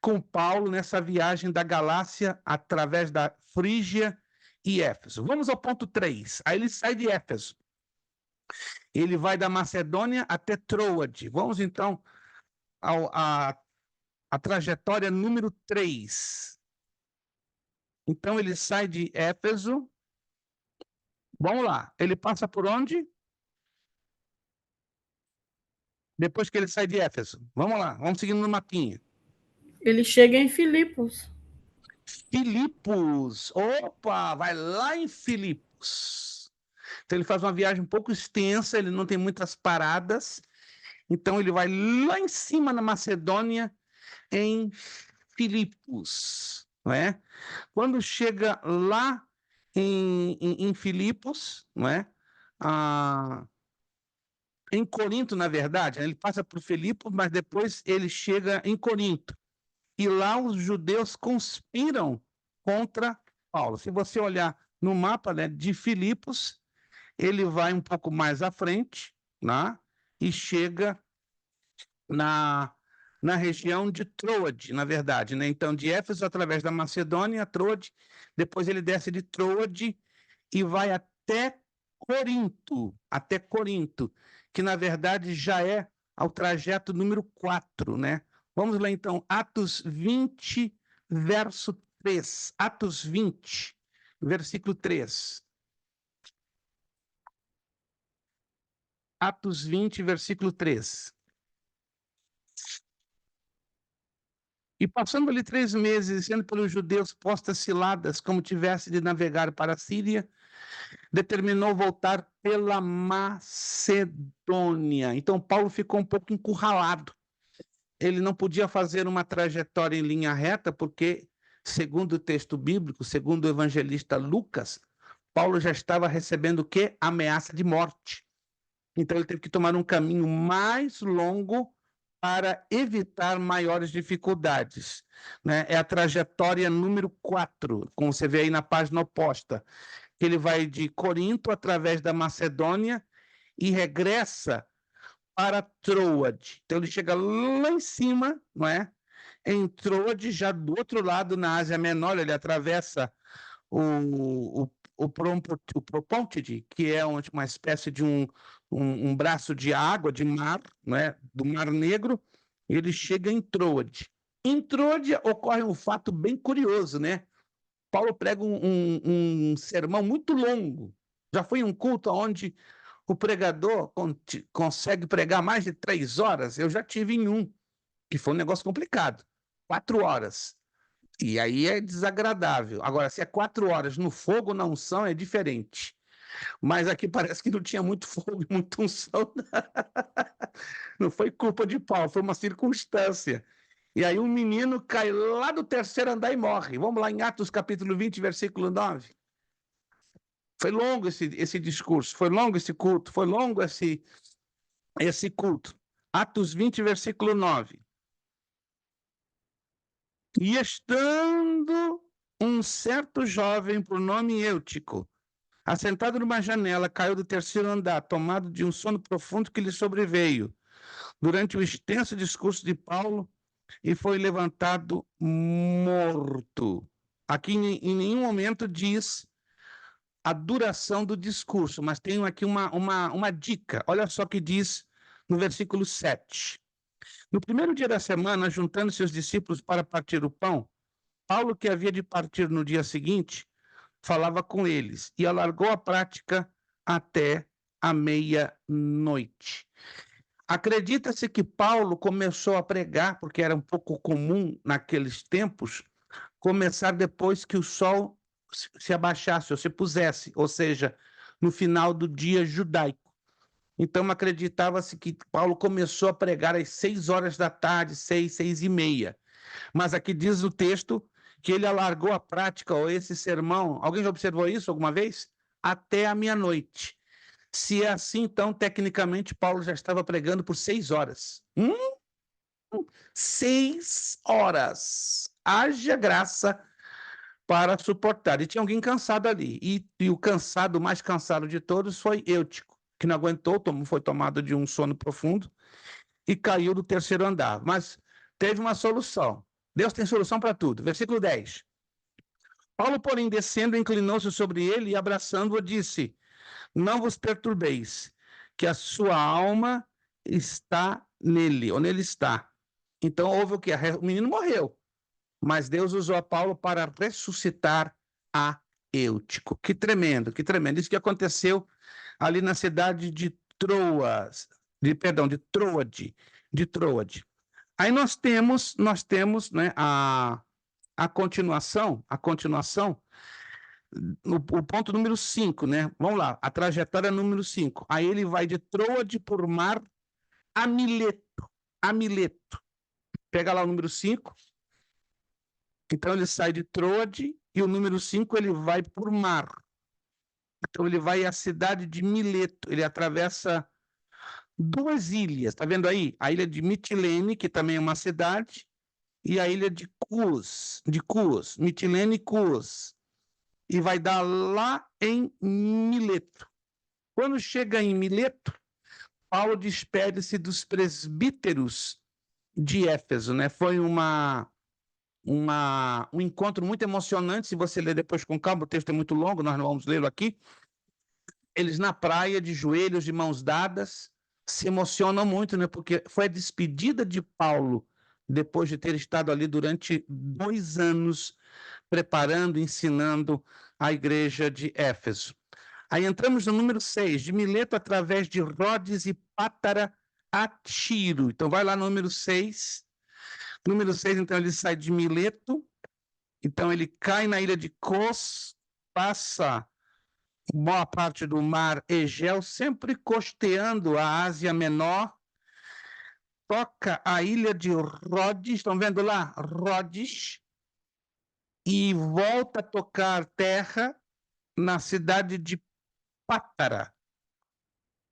com Paulo nessa viagem da Galácia através da Frígia e Éfeso. Vamos ao ponto 3. Aí ele sai de Éfeso. Ele vai da Macedônia até Troade. Vamos então à trajetória número 3. Então ele sai de Éfeso. Vamos lá. Ele passa por onde? Depois que ele sai de Éfeso. Vamos lá. Vamos seguindo no mapinha. Ele chega em Filipos. Filipos. Opa, vai lá em Filipos. Então ele faz uma viagem um pouco extensa, ele não tem muitas paradas. Então ele vai lá em cima na Macedônia, em Filipos, não é? Quando chega lá em Filipos, não é? Em Corinto, na verdade, ele passa por Filipos, mas depois ele chega em Corinto. E lá os judeus conspiram contra Paulo. Se você olhar no mapa, né, de Filipos, ele vai um pouco mais à frente, né, e chega na região de Troade, na verdade, né? Então, de Éfeso, através da Macedônia, Troade, depois ele desce de Troade e vai até Corinto, que na verdade já é ao trajeto número 4, né? Vamos lá então, Atos 20, verso 3. Atos 20, versículo 3. Atos 20, versículo 3. E passando ali 3 meses, sendo pelos judeus postas ciladas, como tivesse de navegar para a Síria, determinou voltar pela Macedônia. Então, Paulo ficou um pouco encurralado. Ele não podia fazer uma trajetória em linha reta, porque, segundo o texto bíblico, segundo o evangelista Lucas, Paulo já estava recebendo o quê? Ameaça de morte. Então, ele teve que tomar um caminho mais longo para evitar maiores dificuldades, né? É a trajetória número 4, como você vê aí na página oposta. Ele vai de Corinto através da Macedônia e regressa para Troade. Então ele chega lá em cima, não é? Em Troade, já do outro lado, na Ásia Menor, ele atravessa o Propóntide, que é uma espécie de um braço de água, de mar, né, do Mar Negro, ele chega em Troade. Em Troade ocorre um fato bem curioso, né? Paulo prega um sermão muito longo. Já foi um culto onde o pregador consegue pregar mais de 3 horas. Eu já tive em um, que foi um negócio complicado. 4 horas. E aí é desagradável. Agora, se é 4 horas no fogo, na unção, é diferente. Mas aqui parece que não tinha muito fogo e muita unção. Não foi culpa de Paulo, foi uma circunstância. E aí um menino cai lá do 3º andar e morre. Vamos lá em Atos capítulo 20, versículo 9. Foi longo esse discurso, foi longo esse culto, foi longo esse culto. Atos 20, versículo 9. E estando um certo jovem por nome Eutico, assentado numa janela, caiu do terceiro andar, tomado de um sono profundo que lhe sobreveio durante o extenso discurso de Paulo, e foi levantado morto. Aqui em nenhum momento diz a duração do discurso, mas tenho aqui uma dica. Olha só o que diz no versículo 7. No primeiro dia da semana, juntando seus discípulos para partir o pão, Paulo, que havia de partir no dia seguinte, falava com eles e alargou a prática até a meia-noite. Acredita-se que Paulo começou a pregar, porque era um pouco comum naqueles tempos, começar depois que o sol se abaixasse ou se pusesse, ou seja, no final do dia judaico. Então acreditava-se que Paulo começou a pregar às 6 horas da tarde, 6h30. Mas aqui diz o texto que ele alargou a prática, ou esse sermão, alguém já observou isso alguma vez? Até a meia-noite. Se é assim, então, tecnicamente, Paulo já estava pregando por 6 horas. 6 horas. Haja graça para suportar. E tinha alguém cansado ali. E o cansado, o mais cansado de todos, foi Eutico, que não aguentou, foi tomado de um sono profundo e caiu do terceiro andar. Mas teve uma solução. Deus tem solução para tudo. Versículo 10. Paulo, porém, descendo, inclinou-se sobre ele e, abraçando-o, disse: não vos perturbeis, que a sua alma está nele, ou nele está. Então houve o quê? O menino morreu, mas Deus usou a Paulo para ressuscitar a Eutico. Que tremendo, que tremendo. Isso que aconteceu ali na cidade de Troade. Aí nós temos, né, a continuação, o ponto número 5, né? Vamos lá, a trajetória número 5. Aí ele vai de Troade por mar a Mileto. Pega lá o número 5. Então ele sai de Troade e o número 5 ele vai por mar. Então ele vai à cidade de Mileto. Ele atravessa 2 ilhas, tá vendo aí? A ilha de Mitilene, que também é uma cidade, e a ilha de Cus, Mitilene e Cus. E vai dar lá em Mileto. Quando chega em Mileto, Paulo despede-se dos presbíteros de Éfeso, né? Foi um encontro muito emocionante. Se você ler depois com calma, o texto é muito longo, nós não vamos lê-lo aqui. Eles na praia, de joelhos, de mãos dadas, se emocionam muito, né? Porque foi a despedida de Paulo, depois de ter estado ali durante 2 anos, preparando, ensinando a igreja de Éfeso. Aí entramos no número 6, de Mileto através de Rhodes e Pátara a Tiro. Então vai lá no número 6. Número 6, então ele sai de Mileto, então ele cai na ilha de Cos, passa boa parte do mar Egeu, sempre costeando a Ásia Menor, toca a ilha de Rhodes, estão vendo lá? Rhodes, e volta a tocar terra na cidade de Pátara.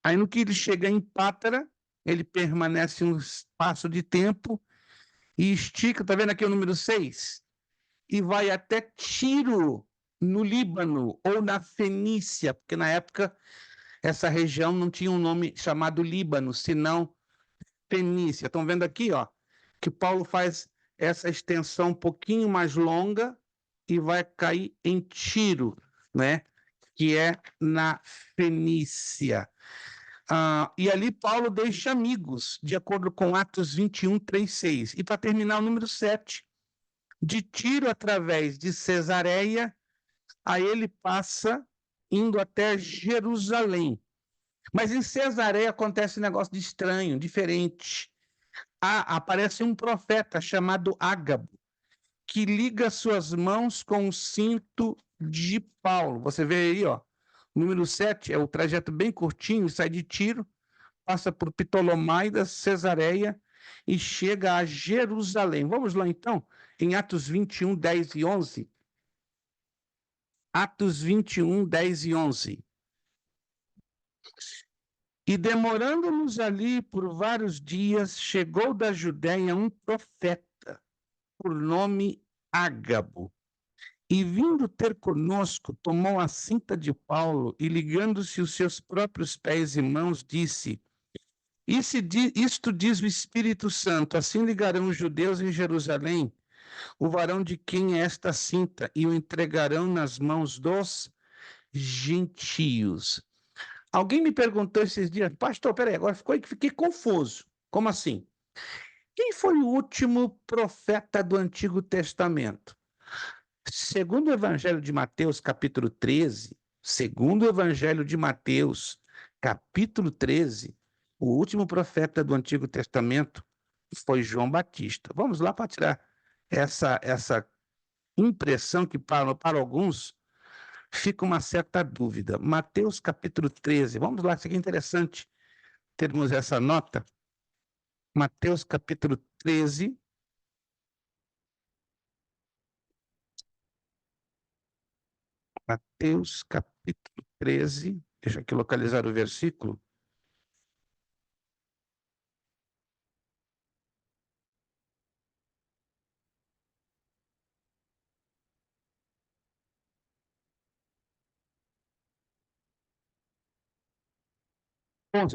Aí no que ele chega em Pátara, ele permanece um espaço de tempo e estica, tá vendo aqui o número 6? E vai até Tiro, no Líbano, ou na Fenícia, porque na época essa região não tinha um nome chamado Líbano, senão Fenícia. Estão vendo aqui, ó, que Paulo faz essa extensão um pouquinho mais longa e vai cair em Tiro, né? Que é na Fenícia. E ali Paulo deixa amigos, de acordo com Atos 21, 3, 6. E para terminar, o número 7, de Tiro através de Cesareia, aí ele passa indo até Jerusalém. Mas em Cesareia acontece um negócio de estranho, diferente. Aparece um profeta chamado Ágabo, que liga suas mãos com o cinto de Paulo. Você vê aí, ó, número 7, é o trajeto bem curtinho, sai de Tiro, passa por Ptolomaida, Cesareia e chega a Jerusalém. Vamos lá então, em Atos 21, 10 e 11. Atos 21, 10 e 11. E demorando-nos ali por vários dias, chegou da Judéia um profeta, por nome Ágabo. E vindo ter conosco, tomou a cinta de Paulo e, ligando-se os seus próprios pés e mãos, disse: Isto diz o Espírito Santo, assim ligarão os judeus em Jerusalém, o varão de quem é esta cinta, e o entregarão nas mãos dos gentios. Alguém me perguntou esses dias, pastor, peraí, agora fiquei confuso. Como assim? Quem foi o último profeta do Antigo Testamento? Segundo o Evangelho de Mateus, capítulo 13, o último profeta do Antigo Testamento foi João Batista. Vamos lá para tirar essa impressão que para alguns fica uma certa dúvida. Mateus capítulo 13, vamos lá, isso aqui é interessante termos essa nota. Mateus capítulo 13. Mateus capítulo 13, deixa aqui localizar o versículo.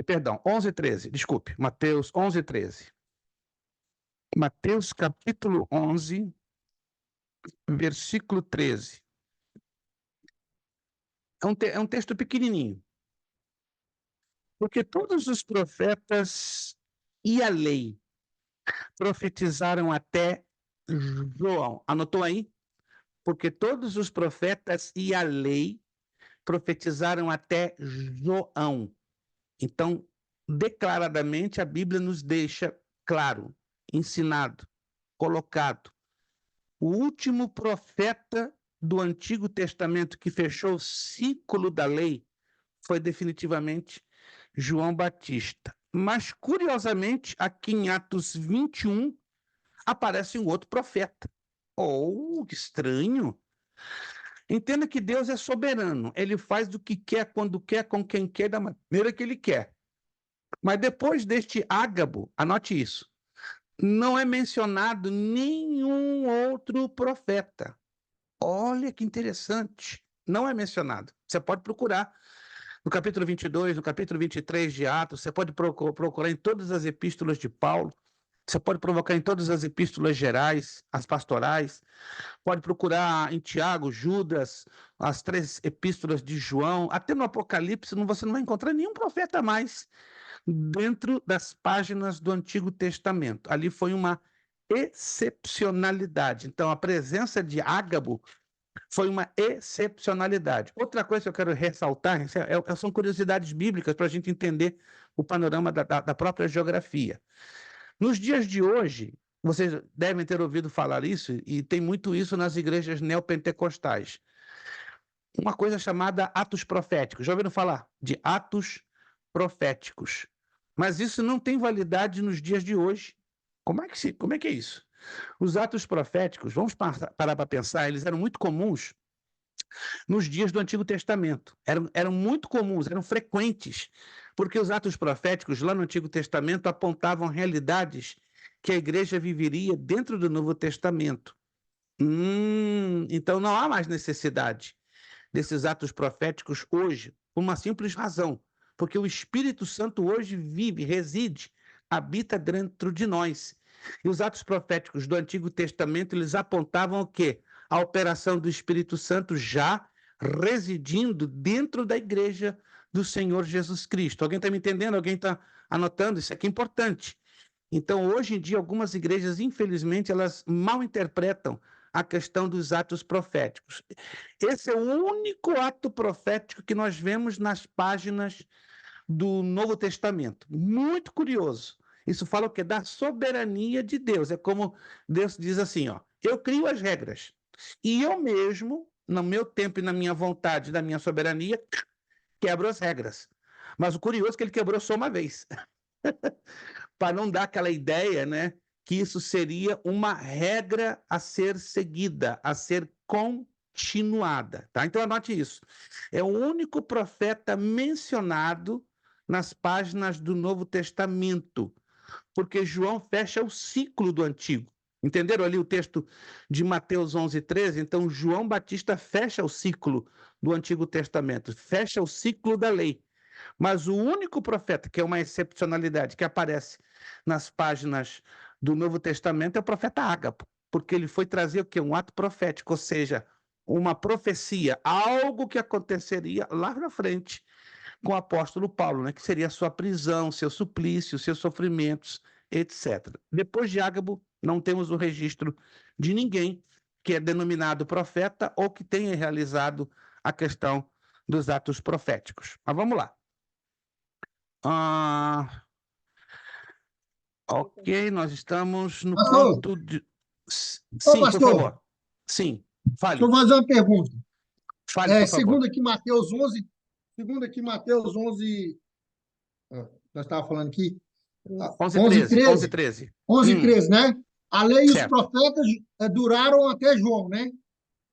Perdão, 11:13, desculpe, Mateus 11:13. Mateus capítulo 11, versículo 13. É um texto pequenininho. Porque todos os profetas e a lei profetizaram até João. Anotou aí? Porque todos os profetas e a lei profetizaram até João. Então, declaradamente, a Bíblia nos deixa claro, ensinado, colocado. O último profeta do Antigo Testamento que fechou o ciclo da lei foi definitivamente João Batista. Mas, curiosamente, aqui em Atos 21, aparece um outro profeta. Oh, que estranho! Entenda que Deus é soberano. Ele faz do que quer, quando quer, com quem quer, da maneira que ele quer. Mas depois deste Ágabo, anote isso, não é mencionado nenhum outro profeta. Olha que interessante. Não é mencionado. Você pode procurar no capítulo 22, no capítulo 23 de Atos, você pode procurar em todas as epístolas de Paulo, você pode provocar em todas as epístolas gerais, as pastorais, pode procurar em Tiago, Judas, as 3 epístolas de João, até no Apocalipse você não vai encontrar nenhum profeta mais dentro das páginas do Antigo Testamento. Ali foi uma excepcionalidade. Então, a presença de Ágabo foi uma excepcionalidade. Outra coisa que eu quero ressaltar são curiosidades bíblicas para a gente entender o panorama da própria geografia. Nos dias de hoje, vocês devem ter ouvido falar isso, e tem muito isso nas igrejas neopentecostais. Uma coisa chamada atos proféticos. Já ouviram falar de atos proféticos? Mas isso não tem validade nos dias de hoje. Como é que é isso? Os atos proféticos, vamos parar para pensar, eles eram muito comuns nos dias do Antigo Testamento. Eram muito comuns, eram frequentes, porque os atos proféticos lá no Antigo Testamento apontavam realidades que a igreja viveria dentro do Novo Testamento. Então não há mais necessidade desses atos proféticos hoje, por uma simples razão, porque o Espírito Santo hoje vive, reside, habita dentro de nós. E os atos proféticos do Antigo Testamento, eles apontavam o quê? A operação do Espírito Santo já residindo dentro da igreja do Senhor Jesus Cristo. Alguém está me entendendo? Alguém está anotando? Isso aqui é importante. Então, hoje em dia, algumas igrejas, infelizmente, elas mal interpretam a questão dos atos proféticos. Esse é o único ato profético que nós vemos nas páginas do Novo Testamento. Muito curioso. Isso fala o quê? Da soberania de Deus. É como Deus diz assim, ó, eu crio as regras. E eu mesmo, no meu tempo e na minha vontade, na minha soberania, quebro as regras. Mas o curioso é que ele quebrou só uma vez. Para não dar aquela ideia, que isso seria uma regra a ser seguida, a ser continuada, tá? Então anote isso. É o único profeta mencionado nas páginas do Novo Testamento, porque João fecha o ciclo do Antigo. Entenderam ali o texto de Mateus 11:13? Então, João Batista fecha o ciclo do Antigo Testamento, fecha o ciclo da lei. Mas o único profeta, que é uma excepcionalidade, que aparece nas páginas do Novo Testamento é o profeta Ágabo, porque ele foi trazer o quê? Um ato profético, ou seja, uma profecia, algo que aconteceria lá na frente com o apóstolo Paulo, né? Que seria a sua prisão, seu suplício, seus sofrimentos, etc. Depois de Ágabo, não temos o registro de ninguém que é denominado profeta ou que tenha realizado a questão dos atos proféticos. Mas vamos lá. Ok, nós estamos no Pastor, ponto de... ô Sim, por pastor, favor. Sim, deixa eu fale. fazer uma pergunta. Fale, por favor. Segundo aqui Mateus 11, segundo aqui Mateus 11, nós estávamos falando aqui, 11, 11:13, 13, 11:13. 11, 13, né? A lei e os Certo, profetas duraram até João, né?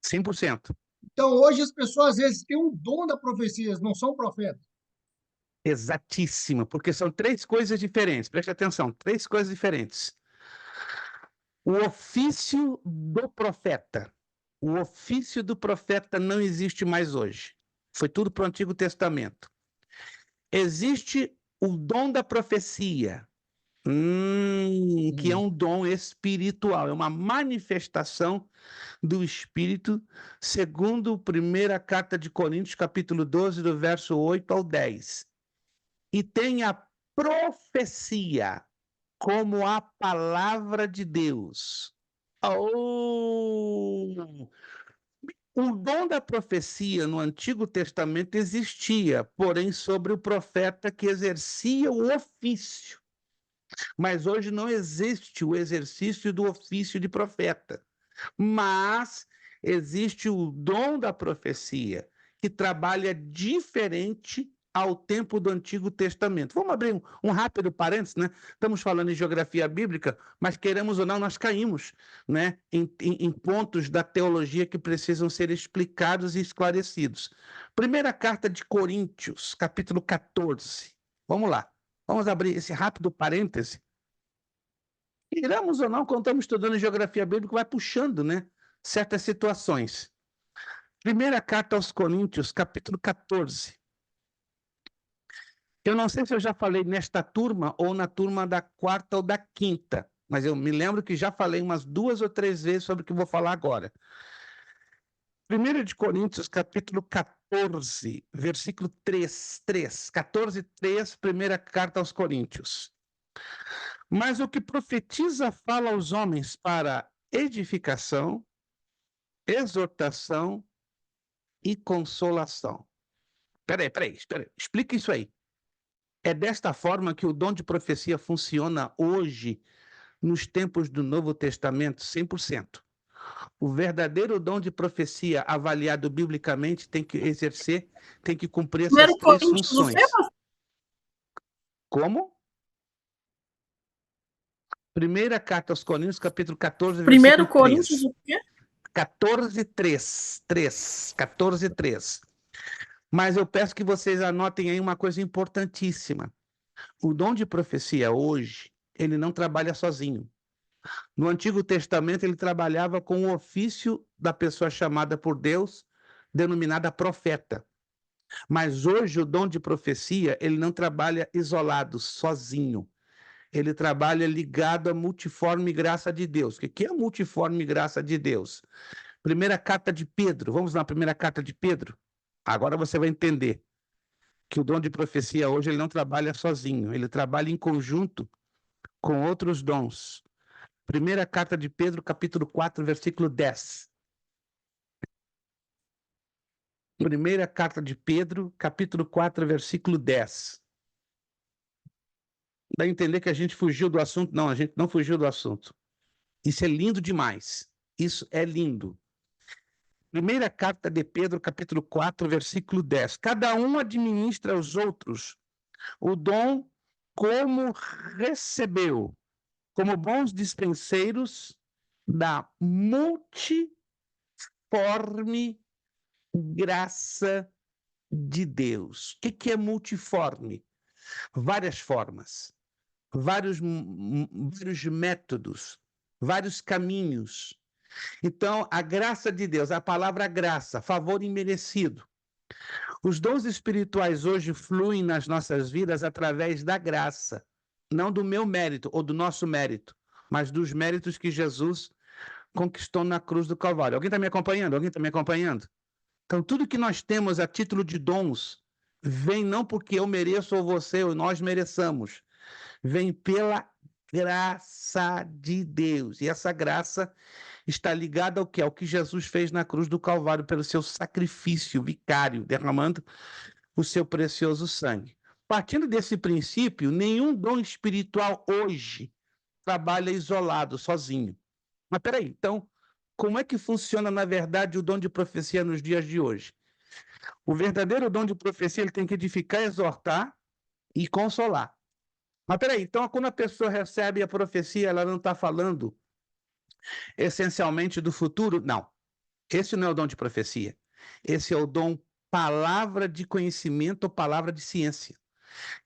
100%. Então, hoje as pessoas às vezes têm um dom da profecia, eles não são profetas. Exatíssimo, porque são três coisas diferentes. Preste atenção, três coisas diferentes. O ofício do profeta. O ofício do profeta não existe mais hoje. Foi tudo para o Antigo Testamento. Existe o dom da profecia, que é um dom espiritual, é uma manifestação do Espírito, segundo a primeira carta de Coríntios, capítulo 12, do verso 8 ao 10. E tem a profecia como a palavra de Deus. Oh! O dom da profecia no Antigo Testamento existia, porém sobre o profeta que exercia o ofício. Mas hoje não existe o exercício do ofício de profeta. Mas existe o dom da profecia, que trabalha diferente ao tempo do Antigo Testamento. Vamos abrir um rápido parênteses, né? Estamos falando em geografia bíblica, mas queremos ou não, nós caímos, né, em pontos da teologia que precisam ser explicados e esclarecidos. Primeira carta de Coríntios, capítulo 14. Vamos lá. Vamos abrir esse rápido parêntese. Iramos ou não, quando estamos estudando geografia bíblica, vai puxando, né, certas situações. Primeira carta aos Coríntios, capítulo 14. Eu não sei se eu já falei nesta turma ou na turma da quarta ou da quinta, mas eu me lembro que já falei umas 2 ou 3 vezes sobre o que vou falar agora. 1 de Coríntios, capítulo 14, versículo 3, 14, 3, primeira carta aos Coríntios. Mas o que profetiza fala aos homens para edificação, exortação e consolação. Peraí, explica isso aí. É desta forma que o dom de profecia funciona hoje, nos tempos do Novo Testamento, 100%. O verdadeiro dom de profecia, avaliado biblicamente, tem que exercer, tem que cumprir essas 1 três Coríntios, o quê, funções. pastor? Como? Primeira carta aos Coríntios, capítulo 14, 1 versículo Coríntios, 3. o quê? 14, 3. 14, 3. Mas eu peço que vocês anotem aí uma coisa importantíssima. O dom de profecia hoje, ele não trabalha sozinho. No Antigo Testamento, ele trabalhava com o ofício da pessoa chamada por Deus, denominada profeta. Mas hoje o dom de profecia, ele não trabalha isolado, sozinho. Ele trabalha ligado à multiforme graça de Deus. O que é a multiforme graça de Deus? Primeira carta de Pedro. Vamos na primeira carta de Pedro? Agora você vai entender que o dom de profecia hoje ele não trabalha sozinho, ele trabalha em conjunto com outros dons. Primeira carta de Pedro, capítulo 4, versículo 10. Primeira carta de Pedro, capítulo 4, versículo 10. Dá a entender que a gente fugiu do assunto? Não, a gente não fugiu do assunto. Isso é lindo demais. Isso é lindo. Primeira carta de Pedro, capítulo 4, versículo 10. Cada um administra aos outros o dom como recebeu, como bons dispenseiros da multiforme multiforme graça de Deus. O que é multiforme? Várias formas, vários métodos, vários caminhos. Então, a graça de Deus, a palavra graça, favor imerecido. Os dons espirituais hoje fluem nas nossas vidas através da graça, não do meu mérito ou do nosso mérito, mas dos méritos que Jesus conquistou na cruz do Calvário. Alguém está me acompanhando? Alguém está me acompanhando? Então, tudo que nós temos a título de dons vem não porque eu mereço ou você ou nós mereçamos, vem pela graça de Deus. E essa graça está ligada ao quê? Ao que Jesus fez na cruz do Calvário pelo seu sacrifício vicário, derramando o seu precioso sangue. Partindo desse princípio, nenhum dom espiritual hoje trabalha isolado, sozinho. Mas peraí, então, como é que funciona, na verdade, o dom de profecia nos dias de hoje? O verdadeiro dom de profecia ele tem que edificar, exortar e consolar. Mas peraí, então, quando a pessoa recebe a profecia, ela não está falando essencialmente do futuro? Não. Esse não é o dom de profecia. Esse é o dom palavra de conhecimento ou palavra de ciência,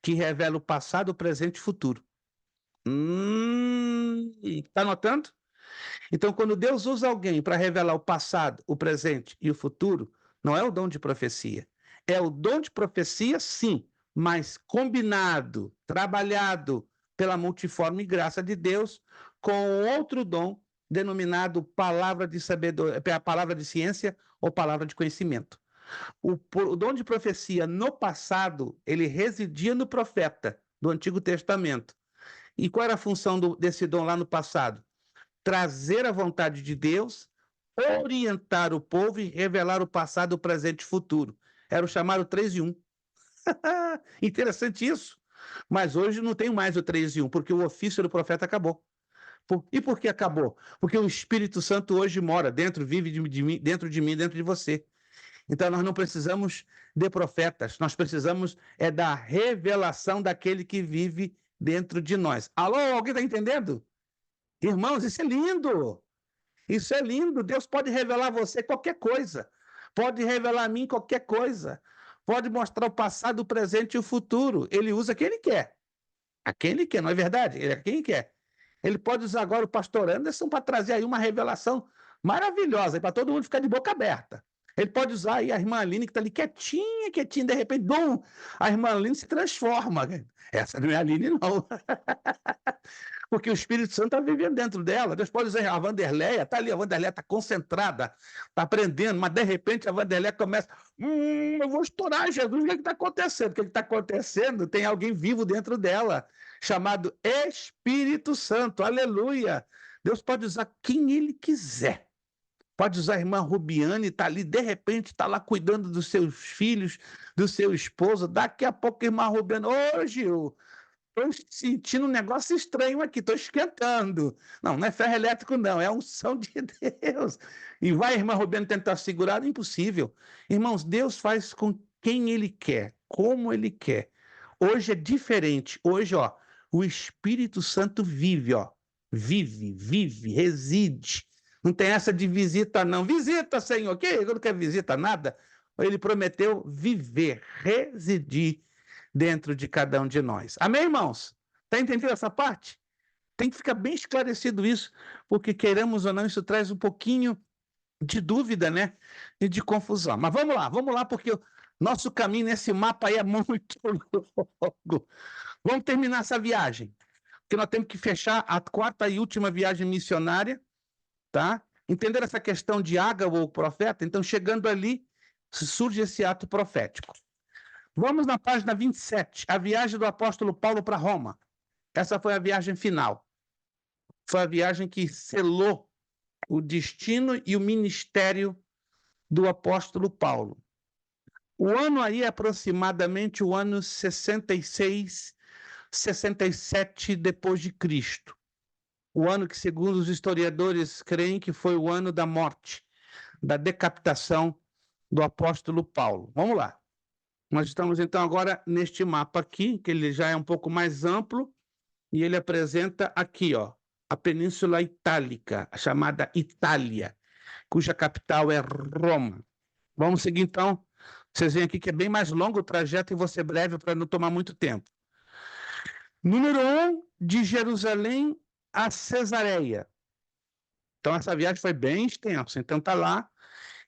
que revela o passado, o presente e o futuro. Está notando? Então, quando Deus usa alguém para revelar o passado, o presente e o futuro, não é o dom de profecia. É o dom de profecia, sim, mas combinado, trabalhado pela multiforme graça de Deus com outro dom denominado palavra de sabedoria, palavra de ciência ou palavra de conhecimento. O dom de profecia no passado, ele residia no profeta do Antigo Testamento. E qual era a função desse dom lá no passado? Trazer a vontade de Deus, orientar o povo e revelar o passado, o presente e o futuro. Era o chamado 3 em 1. Interessante isso. Mas hoje não tem mais o 3 em 1, porque o ofício do profeta acabou. E por que acabou? Porque o Espírito Santo hoje mora dentro, vive dentro de mim, dentro de você. Então nós não precisamos de profetas, nós precisamos da revelação daquele que vive dentro de nós. Alô, alguém está entendendo? Irmãos, isso é lindo. Isso é lindo. Deus pode revelar a você qualquer coisa. Pode revelar a mim qualquer coisa. Pode mostrar o passado, o presente e o futuro. Ele usa quem ele quer. A quem ele quer, não é verdade? Ele é quem ele quer. Ele pode usar agora o pastor Anderson para trazer aí uma revelação maravilhosa, para todo mundo ficar de boca aberta. Ele pode usar aí a irmã Aline, que está ali quietinha, de repente, a irmã Aline se transforma. Essa não é a Aline, não. Porque o Espírito Santo está vivendo dentro dela. Deus pode usar a Wanderleia, está ali, a Wanderleia está concentrada, está aprendendo, mas de repente a Wanderleia começa, eu vou estourar Jesus, o que está acontecendo? O que está acontecendo? Tem alguém vivo dentro dela, chamado Espírito Santo, aleluia. Deus pode usar quem ele quiser. Pode usar a irmã Rubiane, está ali, de repente está lá cuidando dos seus filhos, do seu esposo. Daqui a pouco a irmã Rubiane, Gil, estou sentindo um negócio estranho aqui, estou esquentando. Não é ferro elétrico, não, é a unção de Deus. E vai a irmã Rubiane tentar segurar, impossível. Irmãos, Deus faz com quem ele quer, como ele quer. Hoje é diferente. Hoje, o Espírito Santo vive, vive, reside. Não tem essa de visita, não. Visita, Senhor, que eu não quero visita nada. Ele prometeu viver, residir dentro de cada um de nós. Amém, irmãos? Está entendendo essa parte? Tem que ficar bem esclarecido isso, porque queiramos ou não, isso traz um pouquinho de dúvida, né? E de confusão. Mas vamos lá, porque o nosso caminho nesse mapa aí é muito longo. Vamos terminar essa viagem, porque nós temos que fechar a 4ª e última viagem missionária, tá? Entender essa questão de Ágabo, o profeta? Então, chegando ali, surge esse ato profético. Vamos na página 27, a viagem do apóstolo Paulo para Roma. Essa foi a viagem final. Foi a viagem que selou o destino e o ministério do apóstolo Paulo. O ano aí é aproximadamente o ano 66, 67 depois de Cristo. O ano que, segundo os historiadores, creem que foi o ano da morte, da decapitação do apóstolo Paulo. Vamos lá. Nós estamos, então, agora neste mapa aqui, que ele já é um pouco mais amplo, e ele apresenta aqui, a Península Itálica, a chamada Itália. cuja capital é Roma. Vamos seguir, então. Vocês veem aqui que é bem mais longo o trajeto e vou ser breve para não tomar muito tempo. Número 1, de Jerusalém a Cesareia. Então, essa viagem foi bem extensa. Então, está lá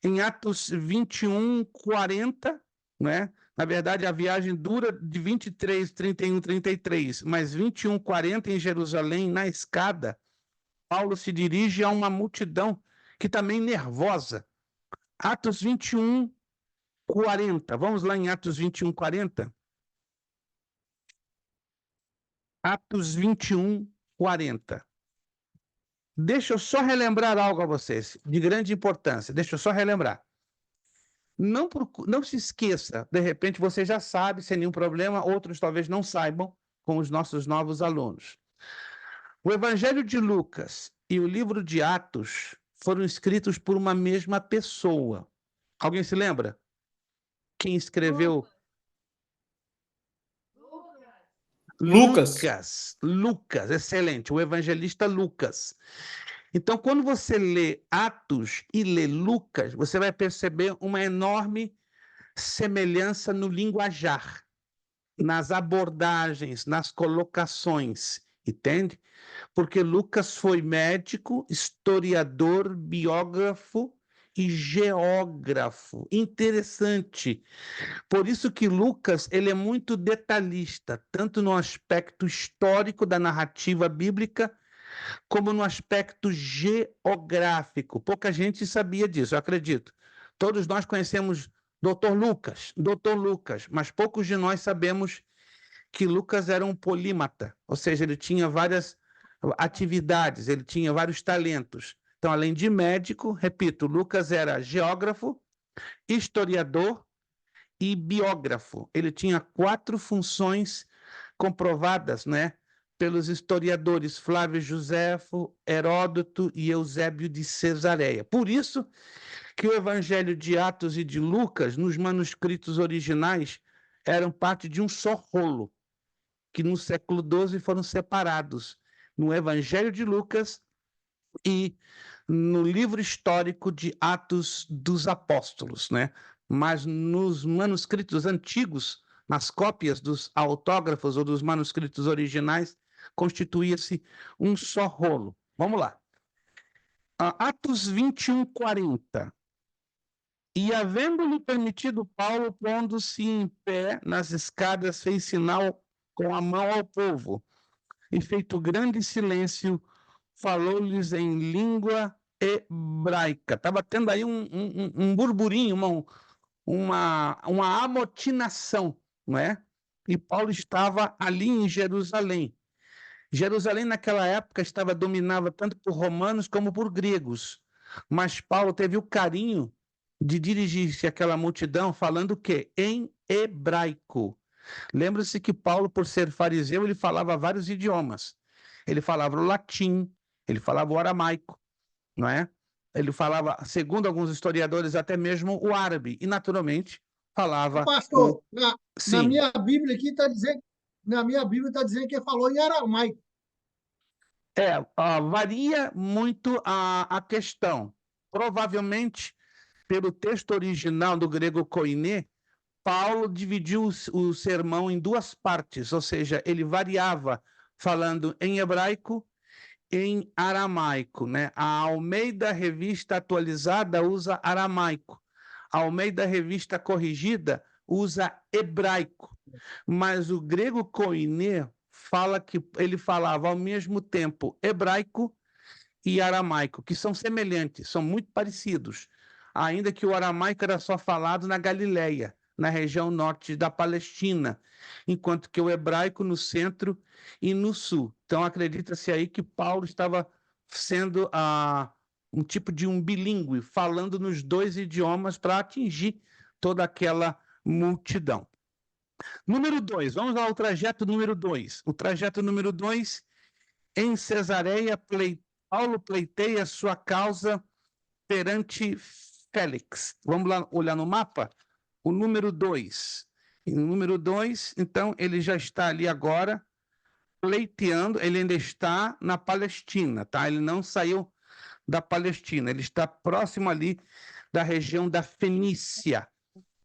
em Atos 21, 40, né? Na verdade, a viagem dura de 23, 31, 33, mas 21, 40 em Jerusalém, na escada, Paulo se dirige a uma multidão que também nervosa. Atos 21, 40. Vamos lá em Atos 21, 40. Atos 21, 40. Deixa eu só relembrar algo a vocês, de grande importância. Deixa eu só relembrar. Não se esqueça, de repente você já sabe, sem nenhum problema, outros talvez não saibam, com os nossos novos alunos. O Evangelho de Lucas e o livro de Atos foram escritos por uma mesma pessoa. Alguém se lembra? Quem escreveu? Lucas. Lucas, excelente, o evangelista Lucas. Então, quando você lê Atos e lê Lucas, você vai perceber uma enorme semelhança no linguajar, nas abordagens, nas colocações, entende? Porque Lucas foi médico, historiador, biógrafo e geógrafo. Interessante. Por isso que Lucas, ele é muito detalhista, tanto no aspecto histórico da narrativa bíblica, como no aspecto geográfico. Pouca gente sabia disso, eu acredito. Todos nós conhecemos Dr. Lucas, mas poucos de nós sabemos que Lucas era um polímata, ou seja, ele tinha várias atividades, ele tinha vários talentos. Então, além de médico, repito, Lucas era geógrafo, historiador e biógrafo. Ele tinha 4 funções comprovadas, né, pelos historiadores Flávio Josefo, Heródoto e Eusébio de Cesareia. Por isso que o Evangelho de Atos e de Lucas, nos manuscritos originais, eram parte de um só rolo, que no século XII foram separados no Evangelho de Lucas e no livro histórico de Atos dos Apóstolos, né? Mas nos manuscritos antigos, nas cópias dos autógrafos ou dos manuscritos originais, constituía-se um só rolo. Vamos lá. Atos 21, 40. E havendo-lhe permitido Paulo, pondo-se em pé nas escadas, fez sinal com a mão ao povo, e feito grande silêncio, falou-lhes em língua hebraica. Estava tendo aí um burburinho, uma amotinação, não é? E Paulo estava ali em Jerusalém. Jerusalém, naquela época, estava dominada tanto por romanos como por gregos. Mas Paulo teve o carinho de dirigir-se àquela multidão falando o quê? Em hebraico. Lembra-se que Paulo, por ser fariseu, ele falava vários idiomas. Ele falava o latim, ele falava o aramaico, não é? Ele falava, segundo alguns historiadores, até mesmo o árabe. E, naturalmente, falava Pastor, na Sim. minha Bíblia aqui está dizendo, que ele falou em aramaico. Varia muito a questão. Provavelmente, pelo texto original do grego koiné, Paulo dividiu o sermão em 2 partes, ou seja, ele variava falando em hebraico e em aramaico, né? A Almeida Revista Atualizada usa aramaico. A Almeida Revista Corrigida usa hebraico. Mas o grego koiné fala que ele falava ao mesmo tempo hebraico e aramaico, que são semelhantes, são muito parecidos, ainda que o aramaico era só falado na Galileia, na região norte da Palestina, enquanto que o hebraico no centro e no sul. Então, acredita-se aí que Paulo estava sendo um tipo de um bilíngue, falando nos 2 idiomas para atingir toda aquela multidão. Número 2, vamos ao trajeto número 2. O trajeto número 2, em Cesareia, Paulo pleiteia sua causa perante Félix. Vamos lá olhar no mapa? O número 2. No número 2, então, ele já está ali agora pleiteando, ele ainda está na Palestina, tá? Ele não saiu da Palestina, ele está próximo ali da região da Fenícia.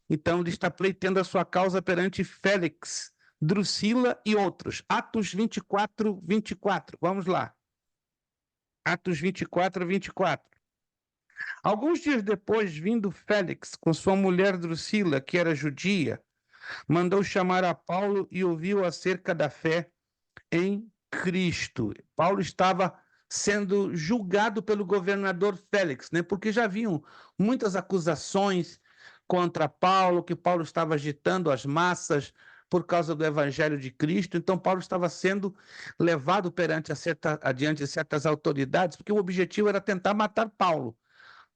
Então, ele está pleiteando a sua causa perante Félix, Drusila e outros. Atos 24, 24. Vamos lá. Atos 24, 24. Alguns dias depois, vindo Félix com sua mulher Drusila, que era judia, mandou chamar a Paulo e ouviu acerca da fé em Cristo. Paulo estava sendo julgado pelo governador Félix, né? Porque já haviam muitas acusações contra Paulo, que Paulo estava agitando as massas por causa do evangelho de Cristo. Então, Paulo estava sendo levado adiante de certas autoridades, porque o objetivo era tentar matar Paulo.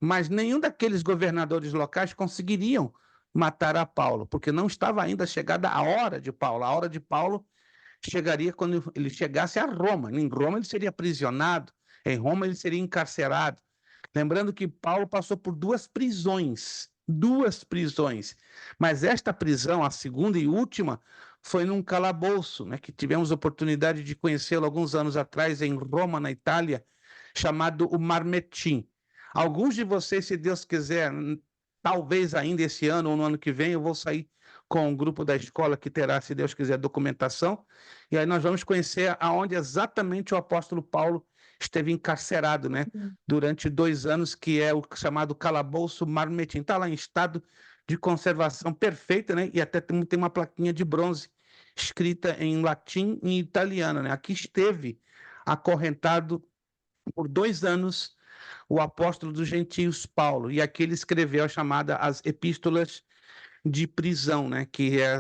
Mas nenhum daqueles governadores locais conseguiriam matar a Paulo, porque não estava ainda chegada a hora de Paulo. A hora de Paulo chegaria quando ele chegasse a Roma. Em Roma ele seria aprisionado, em Roma ele seria encarcerado. Lembrando que Paulo passou por duas prisões, mas esta prisão, a segunda e última, foi num calabouço, né, que tivemos oportunidade de conhecê-lo alguns anos atrás em Roma, na Itália, chamado o Marmetim. Alguns de vocês, se Deus quiser, talvez ainda esse ano ou no ano que vem, eu vou sair com um grupo da escola que terá, se Deus quiser, documentação, e aí nós vamos conhecer aonde exatamente o apóstolo Paulo esteve encarcerado, né, durante 2 anos, que é o chamado calabouço Marmetim. Está lá em estado de conservação perfeita, né, e até tem uma plaquinha de bronze escrita em latim e italiano, né. Aqui esteve acorrentado por 2 anos o apóstolo dos gentios Paulo, e aqui ele escreveu a chamada as epístolas de prisão, né?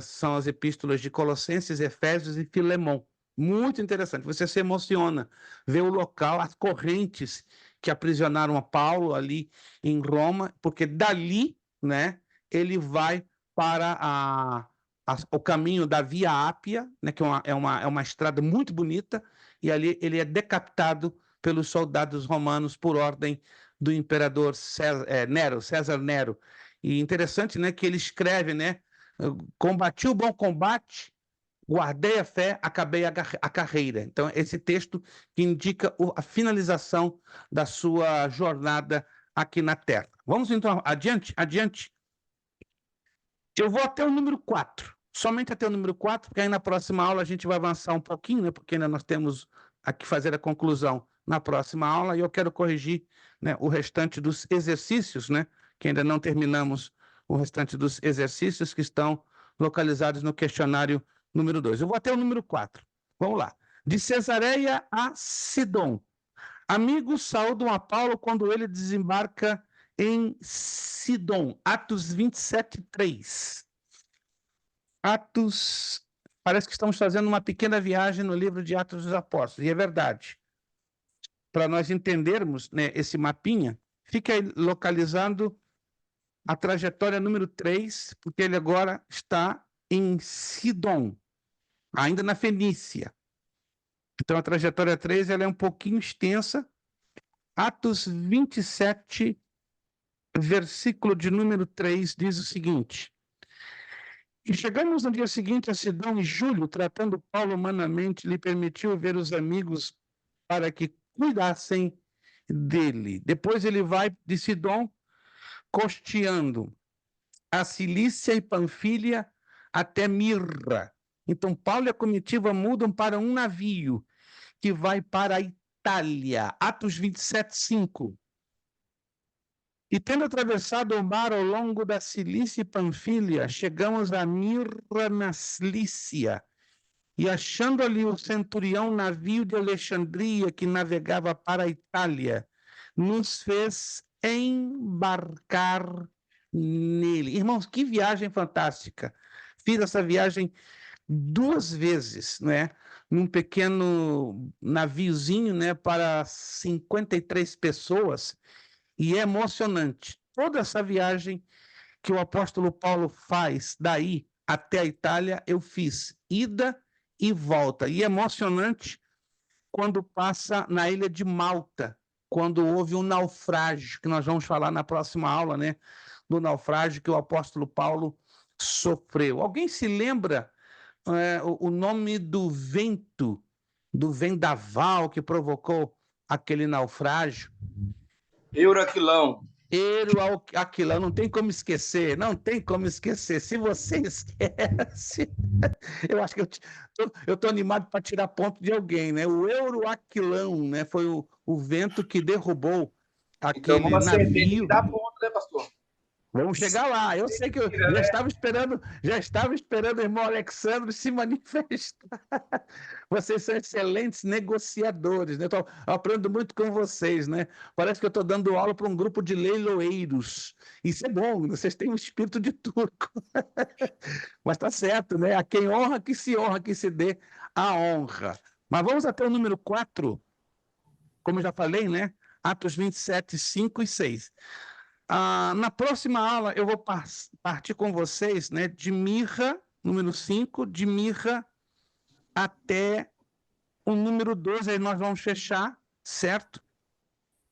São as epístolas de Colossenses, Efésios e Filemão. Muito interessante. Você se emociona ver o local, as correntes que aprisionaram a Paulo ali em Roma, porque dali, né, ele vai para o caminho da Via Ápia, né, que é uma estrada muito bonita, e ali ele é decapitado pelos soldados romanos por ordem do imperador César Nero. E interessante, né, que ele escreve, né, combati o bom combate, guardei a fé, acabei a carreira. Então, esse texto que indica a finalização da sua jornada aqui na Terra. Vamos então adiante. Eu vou até o número 4, somente até o número 4, porque aí na próxima aula a gente vai avançar um pouquinho, né, porque ainda nós temos aqui fazer a conclusão na próxima aula, e eu quero corrigir, né, o restante dos exercícios, né, que ainda não terminamos o restante dos exercícios que estão localizados no questionário número 2. Eu vou até o número 4. Vamos lá. De Cesareia a Sidom. Amigos saúdam a Paulo quando ele desembarca em Sidom. Atos 27, 3. Atos... Parece que estamos fazendo uma pequena viagem no livro de Atos dos Apóstolos, e é verdade. Para nós entendermos, né, esse mapinha, fica aí localizando a trajetória número 3, porque ele agora está em Sidom, ainda na Fenícia. Então, a trajetória 3 ela é um pouquinho extensa. Atos 27, versículo de número 3, diz o seguinte: E chegamos no dia seguinte a Sidom, e Júlio, tratando Paulo humanamente, lhe permitiu ver os amigos para que cuidassem dele. Depois ele vai de Sidom, costeando a Cilícia e Panfilha até Mirra. Então, Paulo e a comitiva mudam para um navio que vai para a Itália. Atos 27, 5. E tendo atravessado o mar ao longo da Cilícia e Panfilha, chegamos a Mirra na Cilícia, e achando ali o centurião navio de Alexandria que navegava para a Itália, nos fez embarcar nele. Irmãos, que viagem fantástica. Fiz essa viagem 2 vezes, né? Num pequeno naviozinho, né, para 53 pessoas, e é emocionante. Toda essa viagem que o apóstolo Paulo faz daí até a Itália, eu fiz ida e volta. E é emocionante quando passa na ilha de Malta, quando houve um naufrágio, que nós vamos falar na próxima aula, né? Do naufrágio que o apóstolo Paulo sofreu. Alguém se lembra o nome do vento, do vendaval que provocou aquele naufrágio? Euraquilão. Aquilão, não tem como esquecer, não tem como esquecer. Se você esquece, eu acho que eu tô animado para tirar ponto de alguém, né? O Euroaquilão, né? Foi o vento que derrubou Então aquele vamos acertar, tem que navio. dar ponto, né, pastor? Vamos chegar lá. Eu sei que eu já estava esperando o irmão Alexandre se manifestar. Vocês são excelentes negociadores, né? Eu aprendo muito com vocês, né? Parece que eu estou dando aula para um grupo de leiloeiros. Isso é bom, vocês têm um espírito de turco. Mas tá certo, né? A quem honra, que se dê a honra. Mas vamos até o número 4, como eu já falei, né? Atos 27, 5 e 6. Na próxima aula, eu vou partir com vocês, né, de Mirra, número 5, de Mirra até o número 12, aí nós vamos fechar, certo?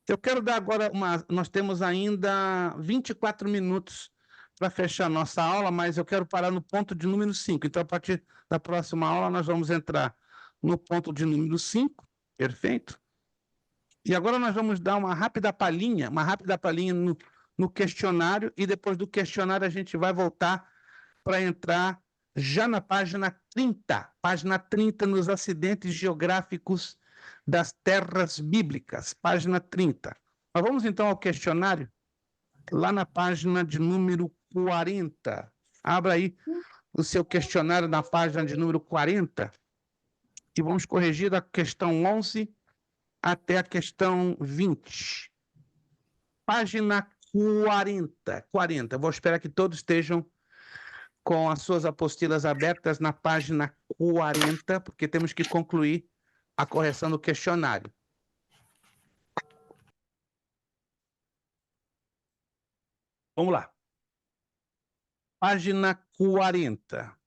Eu quero dar agora nós temos ainda 24 minutos para fechar nossa aula, mas eu quero parar no ponto de número 5. Então, a partir da próxima aula, nós vamos entrar no ponto de número 5, perfeito? E agora nós vamos dar uma rápida palhinha no questionário, e depois do questionário a gente vai voltar para entrar já na página 30, nos acidentes geográficos das terras bíblicas, página 30. Mas vamos então ao questionário, lá na página de número 40. Abra aí o seu questionário na página de número 40 e vamos corrigir da questão 11 até a questão 20. Página 40. Vou esperar que todos estejam com as suas apostilas abertas na página 40, porque temos que concluir a correção do questionário. Vamos lá. Página 40.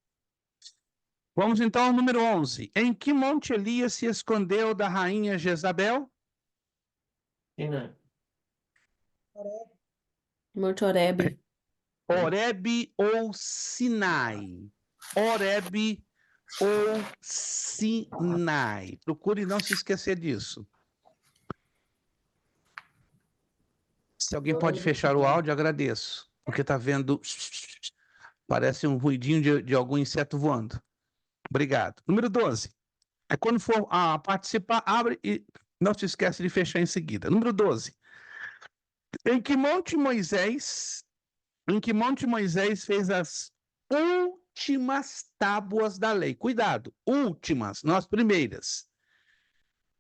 Vamos então ao número 11. Em que monte Elias se escondeu da rainha Jezabel? Monte Horebe. Horebe ou Sinai? Horebe ou Sinai? Procure não se esquecer disso. Se alguém pode fechar o áudio, agradeço. Porque está vendo... Parece um ruidinho de algum inseto voando. Obrigado. Número 12. Quando for participar, abre e não se esquece de fechar em seguida. Número 12. Em que monte Moisés fez as últimas tábuas da lei? Cuidado, últimas, não as primeiras.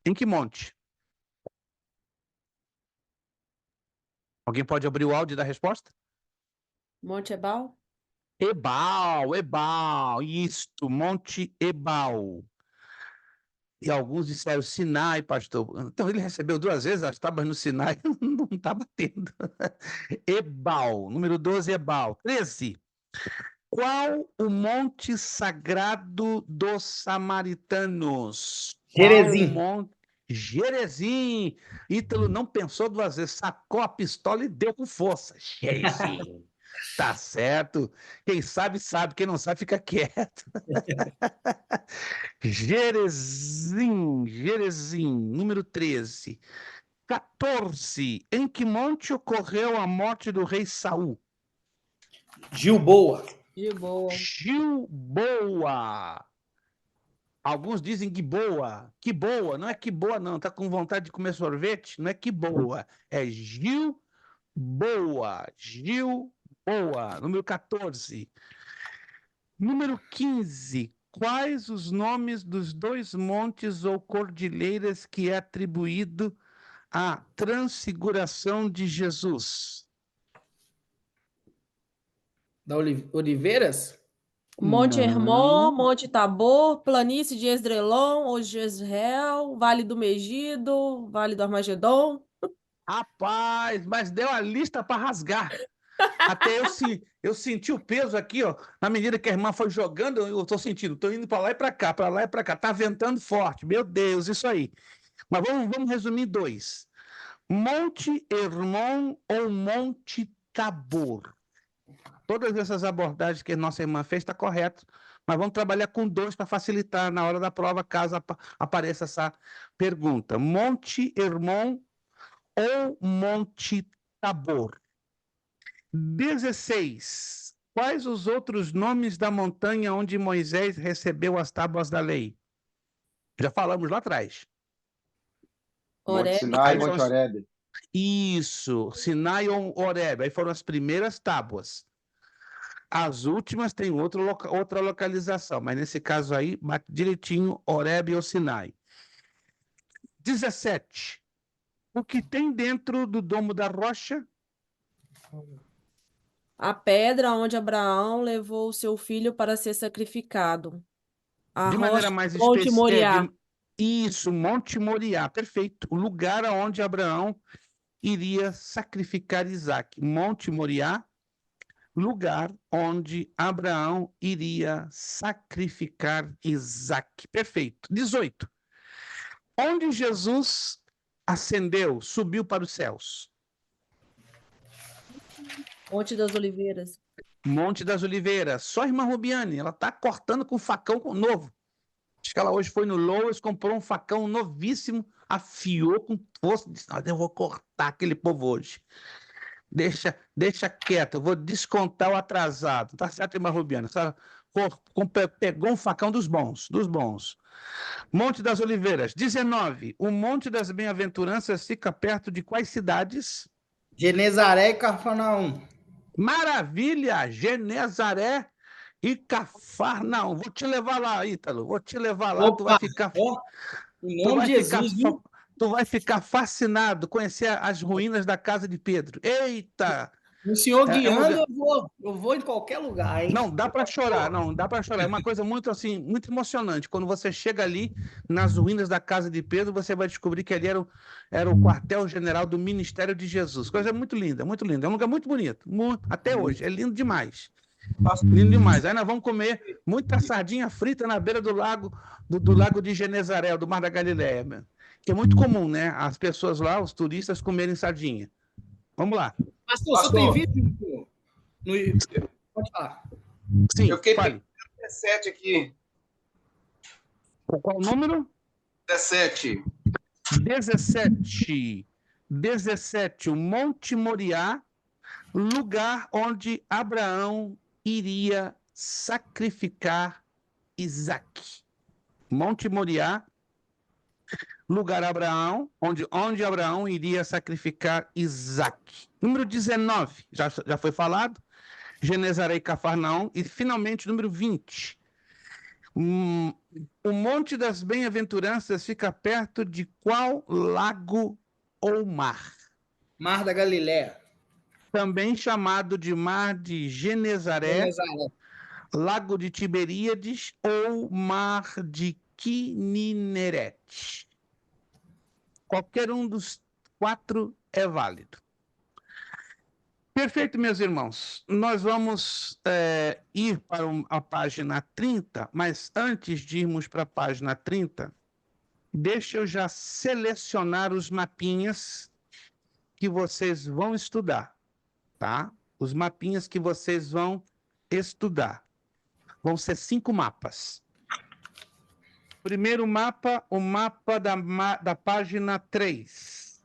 Em que monte? Alguém pode abrir o áudio e dar a resposta? Monte Ebal? Ebal, isto, Monte Ebal. E alguns disseram Sinai, pastor. Então ele recebeu 2 vezes as tábuas no Sinai, não está batendo. Ebal, número 12, Ebal. 13. Qual o monte sagrado dos samaritanos? Gerezim. Gerezim. Ítalo não pensou 2 vezes, sacou a pistola e deu com força. Gerezim. Tá certo. Quem sabe, sabe. Quem não sabe, fica quieto. Gerezim, número 13. 14. Em que monte ocorreu a morte do rei Saul? Gilboa. Gilboa. Alguns dizem Giboa. Giboa, não é Giboa não. Tá com vontade de comer sorvete? Não é Giboa, é Gilboa. Gilboa, número 14. Número 15. Quais os nomes dos 2 montes ou cordilheiras que é atribuído à transfiguração de Jesus? Da Oliveiras? Monte Não. Hermon, Monte Tabor, Planície de Esdrelon, ou Jezreel, Vale do Megido, Vale do Armagedon. Rapaz, mas deu a lista para rasgar. Até eu senti o peso aqui, ó. Na medida que a irmã foi jogando, eu estou sentindo. Estou indo para lá e para cá, para lá e para cá. Está ventando forte. Meu Deus, isso aí. Mas vamos resumir 2. Monte Hermon ou Monte Tabor? Todas essas abordagens que a nossa irmã fez está correto. Mas vamos trabalhar com 2 para facilitar na hora da prova, caso apareça essa pergunta. Monte Hermon ou Monte Tabor? 16. Quais os outros nomes da montanha onde Moisés recebeu as tábuas da lei? Já falamos lá atrás. Monte Horebe. Sinai, Aí Monte são as- Horebe. Isso, Sinai ou Horebe. Aí foram as primeiras tábuas. As últimas têm outra localização, mas nesse caso aí, bate direitinho Horebe ou Sinai. 17. O que tem dentro do domo da rocha? A pedra onde Abraão levou o seu filho para ser sacrificado. A De maneira rocha mais Monte específica. Moriá. Isso, Monte Moriá, perfeito. O lugar onde Abraão iria sacrificar Isaac. Monte Moriá, lugar onde Abraão iria sacrificar Isaac. Perfeito. 18. Onde Jesus ascendeu, subiu para os céus? Monte das Oliveiras. Monte das Oliveiras. Só a irmã Rubiane, ela está cortando com facão novo. Acho que ela hoje foi no Lowe's, comprou um facão novíssimo, afiou com força, disse, eu vou cortar aquele povo hoje. Deixa quieto, eu vou descontar o atrasado. Tá certo, irmã Rubiana? Pegou um facão dos bons, dos bons. Monte das Oliveiras. 19. O Monte das Bem-aventuranças fica perto de quais cidades? Genezaré e Cafarnaum. Maravilha! Genezaré e Cafarnaum. Vou te levar lá, Ítalo. Vou te levar lá. Tu vai Opa, ficar, ó, em tu nome vai de ficar, Jesus, viu? tu vai ficar fascinado, conhecer as ruínas da casa de Pedro. Eita! O senhor É um guiando, lugar. eu vou em qualquer lugar, hein? Não, dá para chorar, não, dá para chorar. É uma coisa muito assim, muito emocionante. Quando você chega ali nas ruínas da casa de Pedro, você vai descobrir que ali era o quartel-general do Ministério de Jesus. Coisa muito linda, muito linda. É um lugar muito bonito, até hoje. É lindo demais. Lindo demais. Aí nós vamos comer muita sardinha frita na beira do lago, do lago de Genezaré, do Mar da Galileia, né? Que é muito comum, né? As pessoas lá, os turistas, comerem sardinha. Vamos lá. Pastor, você tem vídeo no... Pode falar. Sim, Eu fiquei fale. 17 aqui. Qual o número? 17. 17. 17. O Monte Moriá, lugar onde Abraão iria sacrificar Isaac. Monte Moriá, lugar onde Abraão iria sacrificar Isaac. Número 19, já foi falado. Genezaré e Cafarnaum. E, finalmente, número 20. O Monte das Bem-aventuranças fica perto de qual lago ou mar? Mar da Galileia. Também chamado de Mar de Genezaré, Genezaré. Lago de Tiberíades ou Mar de Quinineret. Qualquer um dos 4 é válido. Perfeito, meus irmãos. Nós vamos ir para a página 30, mas antes de irmos para a página 30, deixa eu já selecionar os mapinhas que vocês vão estudar, tá? Os mapinhas que vocês vão estudar. Vão ser 5 mapas. Primeiro mapa, o mapa da página 3.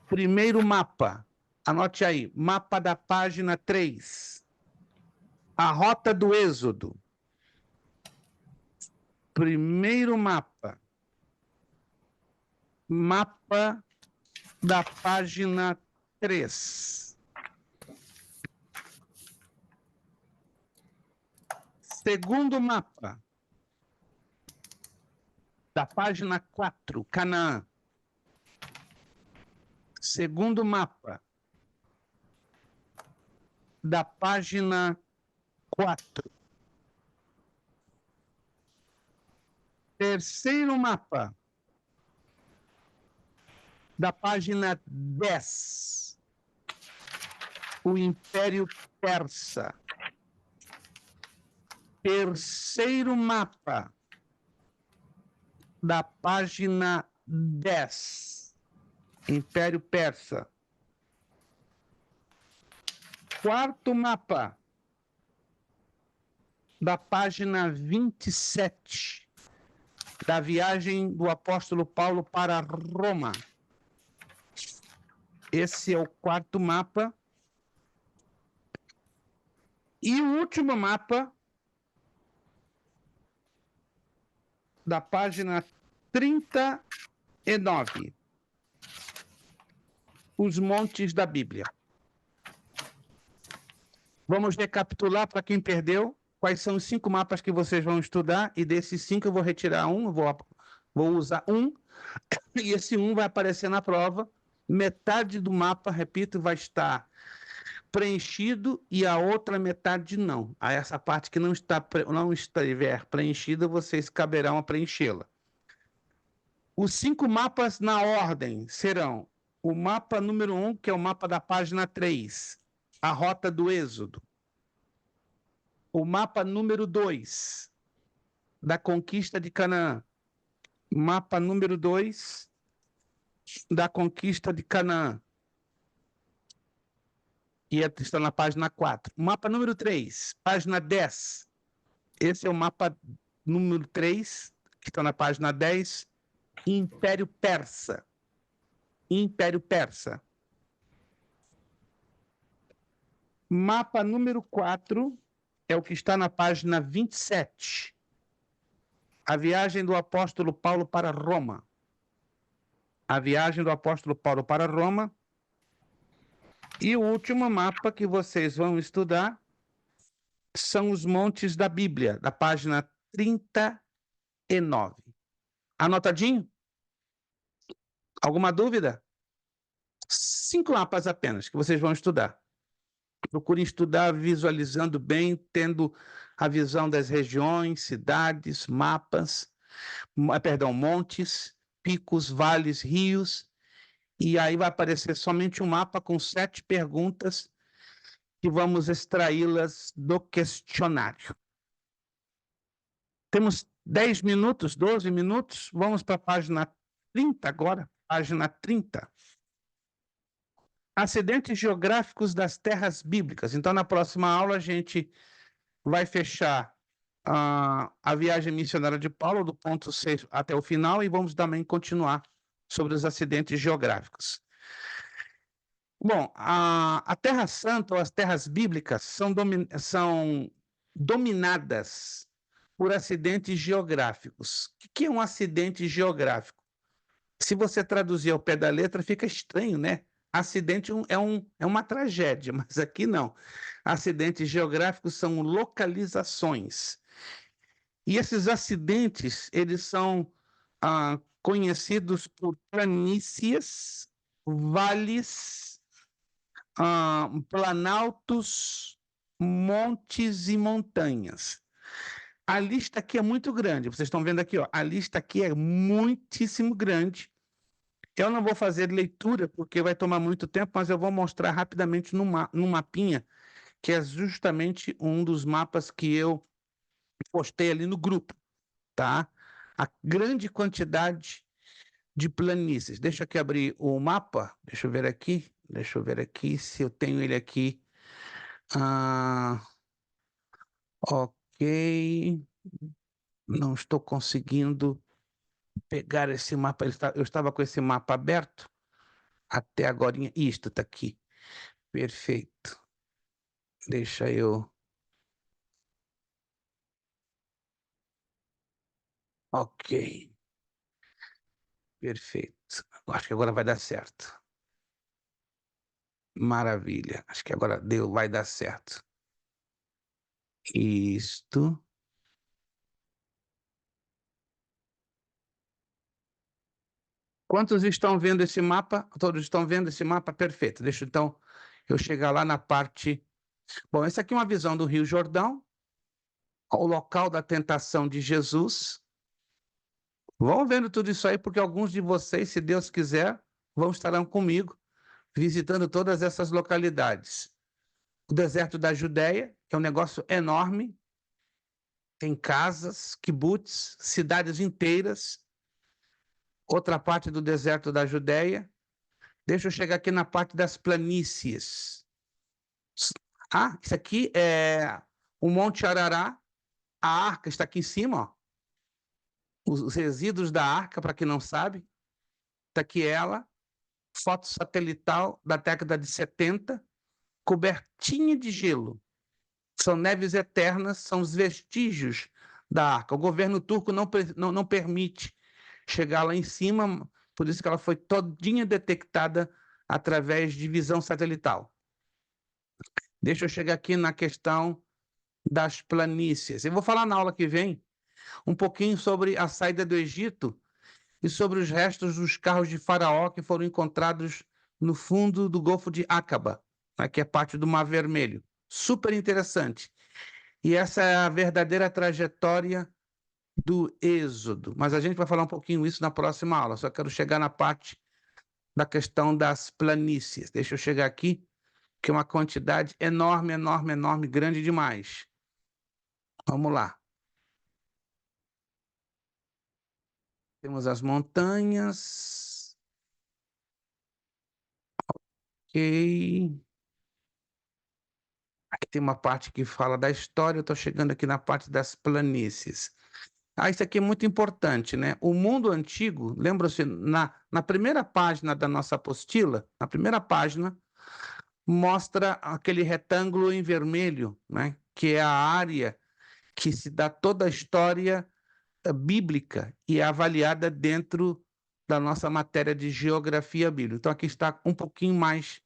Primeiro mapa. Anote aí, mapa da página 3. A rota do Êxodo. Primeiro mapa. Mapa da página 3. Segundo mapa. Da página 4, Canaã. Segundo mapa. Da página 4. Terceiro mapa. Da página 10. O Império Persa. Terceiro mapa. Da página 10. Império Persa. Quarto mapa. Da página 27. Da viagem do apóstolo Paulo para Roma. Esse é o quarto mapa. E o último mapa da página 39. Os montes da Bíblia. Vamos recapitular para quem perdeu quais são os 5 mapas que vocês vão estudar, e desses 5 eu vou retirar um, vou usar um, e esse um vai aparecer na prova. Metade do mapa, repito, vai estar preenchido e a outra metade não. A essa parte que não estiver preenchida, vocês caberão a preenchê-la. Os 5 mapas na ordem serão o mapa número 1, que é o mapa da página 3, a rota do Êxodo. O mapa número 2, da conquista de Canaã. Mapa número 2, da conquista de Canaã. E está na página 4. Mapa número 3, página 10. Esse é o mapa número 3, que está na página 10. Império Persa. Império Persa. Mapa número 4 é o que está na página 27. A viagem do apóstolo Paulo para Roma. A viagem do apóstolo Paulo para Roma. E o último mapa que vocês vão estudar são os montes da Bíblia, da página 39. Anotadinho? Alguma dúvida? 5 mapas apenas que vocês vão estudar. Procurem estudar visualizando bem, tendo a visão das regiões, cidades, montes, picos, vales, rios. E aí vai aparecer somente um mapa com 7 perguntas que vamos extraí-las do questionário. Temos 10 minutos, 12 minutos. Vamos para a página 30 agora. Página 30. Acidentes geográficos das terras bíblicas. Então, na próxima aula, a gente vai fechar a viagem missionária de Paulo, do ponto 6 até o final, e vamos também continuar sobre os acidentes geográficos. Bom, a Terra Santa, ou as terras bíblicas, são dominadas por acidentes geográficos. O que é um acidente geográfico? Se você traduzir ao pé da letra, fica estranho, né? Acidente é uma tragédia, mas aqui não. Acidentes geográficos são localizações. E esses acidentes, eles são conhecidos por planícies, vales, planaltos, montes e montanhas. A lista aqui é muito grande. Vocês estão vendo aqui, ó, a lista aqui é muitíssimo grande. Eu não vou fazer leitura, porque vai tomar muito tempo, mas eu vou mostrar rapidamente num mapinha, que é justamente um dos mapas que eu postei ali no grupo, tá? A grande quantidade de planícies. Deixa eu abrir o mapa, deixa eu ver aqui se eu tenho ele aqui. Ok, não estou conseguindo pegar esse mapa, eu estava com esse mapa aberto até agora. Isto está aqui, perfeito. Deixa eu... Ok, perfeito. Acho que agora vai dar certo. Maravilha, acho que agora vai dar certo. Isto. Quantos estão vendo esse mapa? Todos estão vendo esse mapa? Perfeito. Deixa então eu chegar lá na parte... Bom, essa aqui é uma visão do Rio Jordão, o local da tentação de Jesus. Vão vendo tudo isso aí, porque alguns de vocês, se Deus quiser, estarão comigo, visitando todas essas localidades. O deserto da Judéia, que é um negócio enorme, tem casas, quibuts, cidades inteiras. Outra parte do deserto da Judéia. Deixa eu chegar aqui na parte das planícies. Isso aqui é o Monte Arará. A arca está aqui em cima, ó. Os resíduos da arca, para quem não sabe. Está aqui ela. foto satelital da década de 70, cobertinha de gelo. São neves eternas, são os vestígios da Arca. O governo turco não permite chegar lá em cima, por isso que ela foi todinha detectada através de visão satelital. Deixa eu chegar aqui na questão das planícies. Eu vou falar na aula que vem um pouquinho sobre a saída do Egito e sobre os restos dos carros de Faraó que foram encontrados no fundo do Golfo de Aqaba, né, que é parte do Mar Vermelho. Super interessante. E essa é a verdadeira trajetória do Êxodo. Mas a gente vai falar um pouquinho isso na próxima aula. Só quero chegar na parte da questão das planícies. Deixa eu chegar aqui, que é uma quantidade enorme, enorme, enorme, grande demais. Vamos lá. Temos as montanhas. Ok. Aqui tem uma parte que fala da história, eu estou chegando aqui na parte das planícies. Isso aqui é muito importante, né? O mundo antigo, lembra-se, na primeira página da nossa apostila, na primeira página, mostra aquele retângulo em vermelho, né? Que é a área que se dá toda a história bíblica e é avaliada dentro da nossa matéria de geografia bíblica. Então, aqui está um pouquinho mais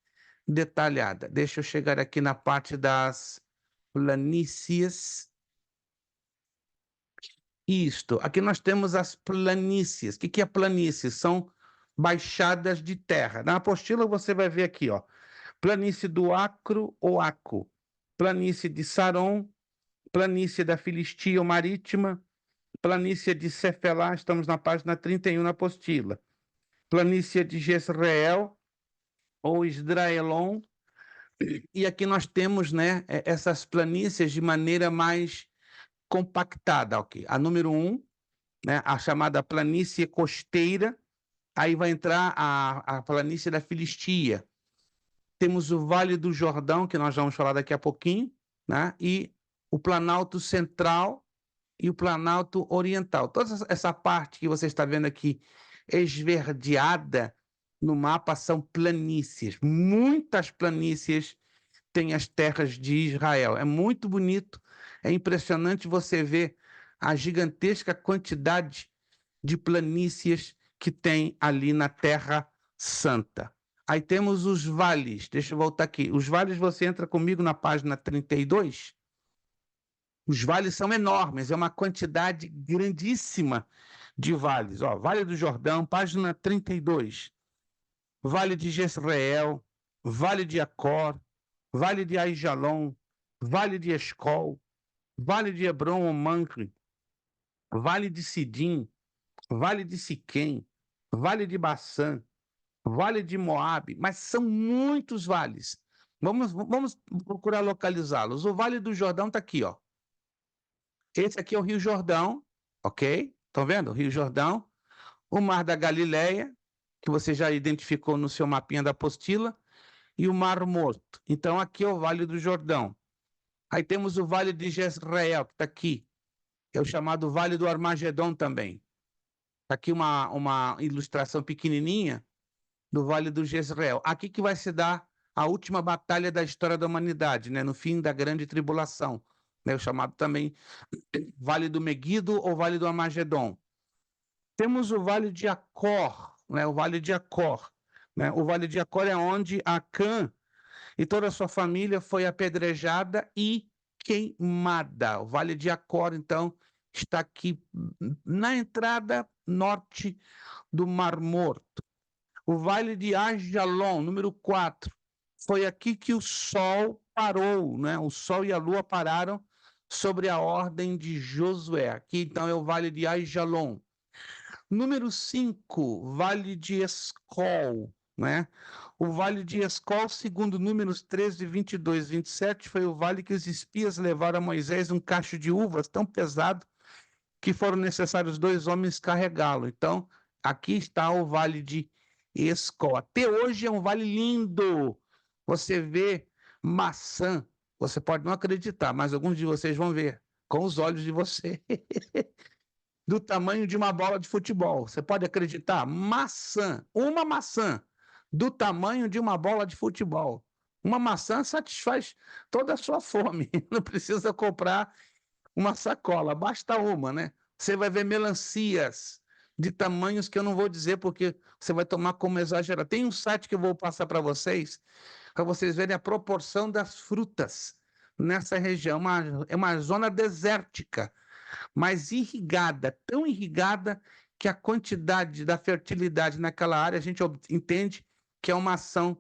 detalhada. Deixa eu chegar aqui na parte das planícies. Isto, aqui nós temos as planícies. O que é planície? São baixadas de terra. Na apostila você vai ver aqui, ó, planície do Acro ou Aco, planície de Saron, planície da Filistia ou Marítima, planície de Cefelá, estamos na página 31 na apostila, planície de Jezreel ou Esdraelon, e aqui nós temos, né, essas planícies de maneira mais compactada, ok? A número 1, né, a chamada planície costeira, aí vai entrar a planície da Filistia. Temos o Vale do Jordão, que nós vamos falar daqui a pouquinho, né, e o Planalto Central e o Planalto Oriental. Toda essa parte que você está vendo aqui esverdeada no mapa são planícies. Muitas planícies têm as terras de Israel. É muito bonito, é impressionante você ver a gigantesca quantidade de planícies que tem ali na Terra Santa. Aí temos os vales. Deixa eu voltar aqui. Os vales, você entra comigo na página 32. Os vales são enormes, é uma quantidade grandíssima de vales. Ó, Vale do Jordão, página 32. Vale de Jezreel, Vale de Acor, Vale de Aijalon, Vale de Escol, Vale de Hebron ou Manre, Vale de Sidim, Vale de Siquém, Vale de Baçã, Vale de Moabe, mas são muitos vales. Vamos procurar localizá-los. O Vale do Jordão está aqui, ó. Esse aqui é o Rio Jordão, ok? Estão vendo? O Rio Jordão. O Mar da Galileia, que você já identificou no seu mapinha da apostila, e o Mar Morto. Então, aqui é o Vale do Jordão. Aí temos o Vale de Jezreel, que está aqui. É o chamado Vale do Armagedon também. Está aqui uma ilustração pequenininha do Vale do Jezreel. Aqui que vai se dar a última batalha da história da humanidade, né? No fim da grande tribulação. Né? O chamado também Vale do Meguido ou Vale do Armagedon. Temos o Vale de Acor, né? O Vale de Acor. Né? O Vale de Acor é onde Acã e toda a sua família foi apedrejada e queimada. O Vale de Acor, então, está aqui na entrada norte do Mar Morto. O Vale de Aijalon, número 4. Foi aqui que o Sol parou, né? O Sol e a Lua pararam sobre a ordem de Josué. Aqui, então, é o Vale de Aijalon. Número 5, Vale de Escol, né? O Vale de Escol, segundo Números 13, 22, 27, foi o vale que os espias levaram a Moisés um cacho de uvas tão pesado que foram necessários 2 homens carregá-lo. Então, aqui está o Vale de Escol. Até hoje é um vale lindo. Você vê maçã, você pode não acreditar, mas alguns de vocês vão ver com os olhos de você. Do tamanho de uma bola de futebol. Você pode acreditar? Maçã, uma maçã do tamanho de uma bola de futebol. Uma maçã satisfaz toda a sua fome, não precisa comprar uma sacola, basta uma, né? Você vai ver melancias de tamanhos que eu não vou dizer porque você vai tomar como exagerado. Tem um site que eu vou passar para vocês verem a proporção das frutas nessa região. É uma zona desértica, mas irrigada, tão irrigada que a quantidade da fertilidade naquela área a gente entende que é uma ação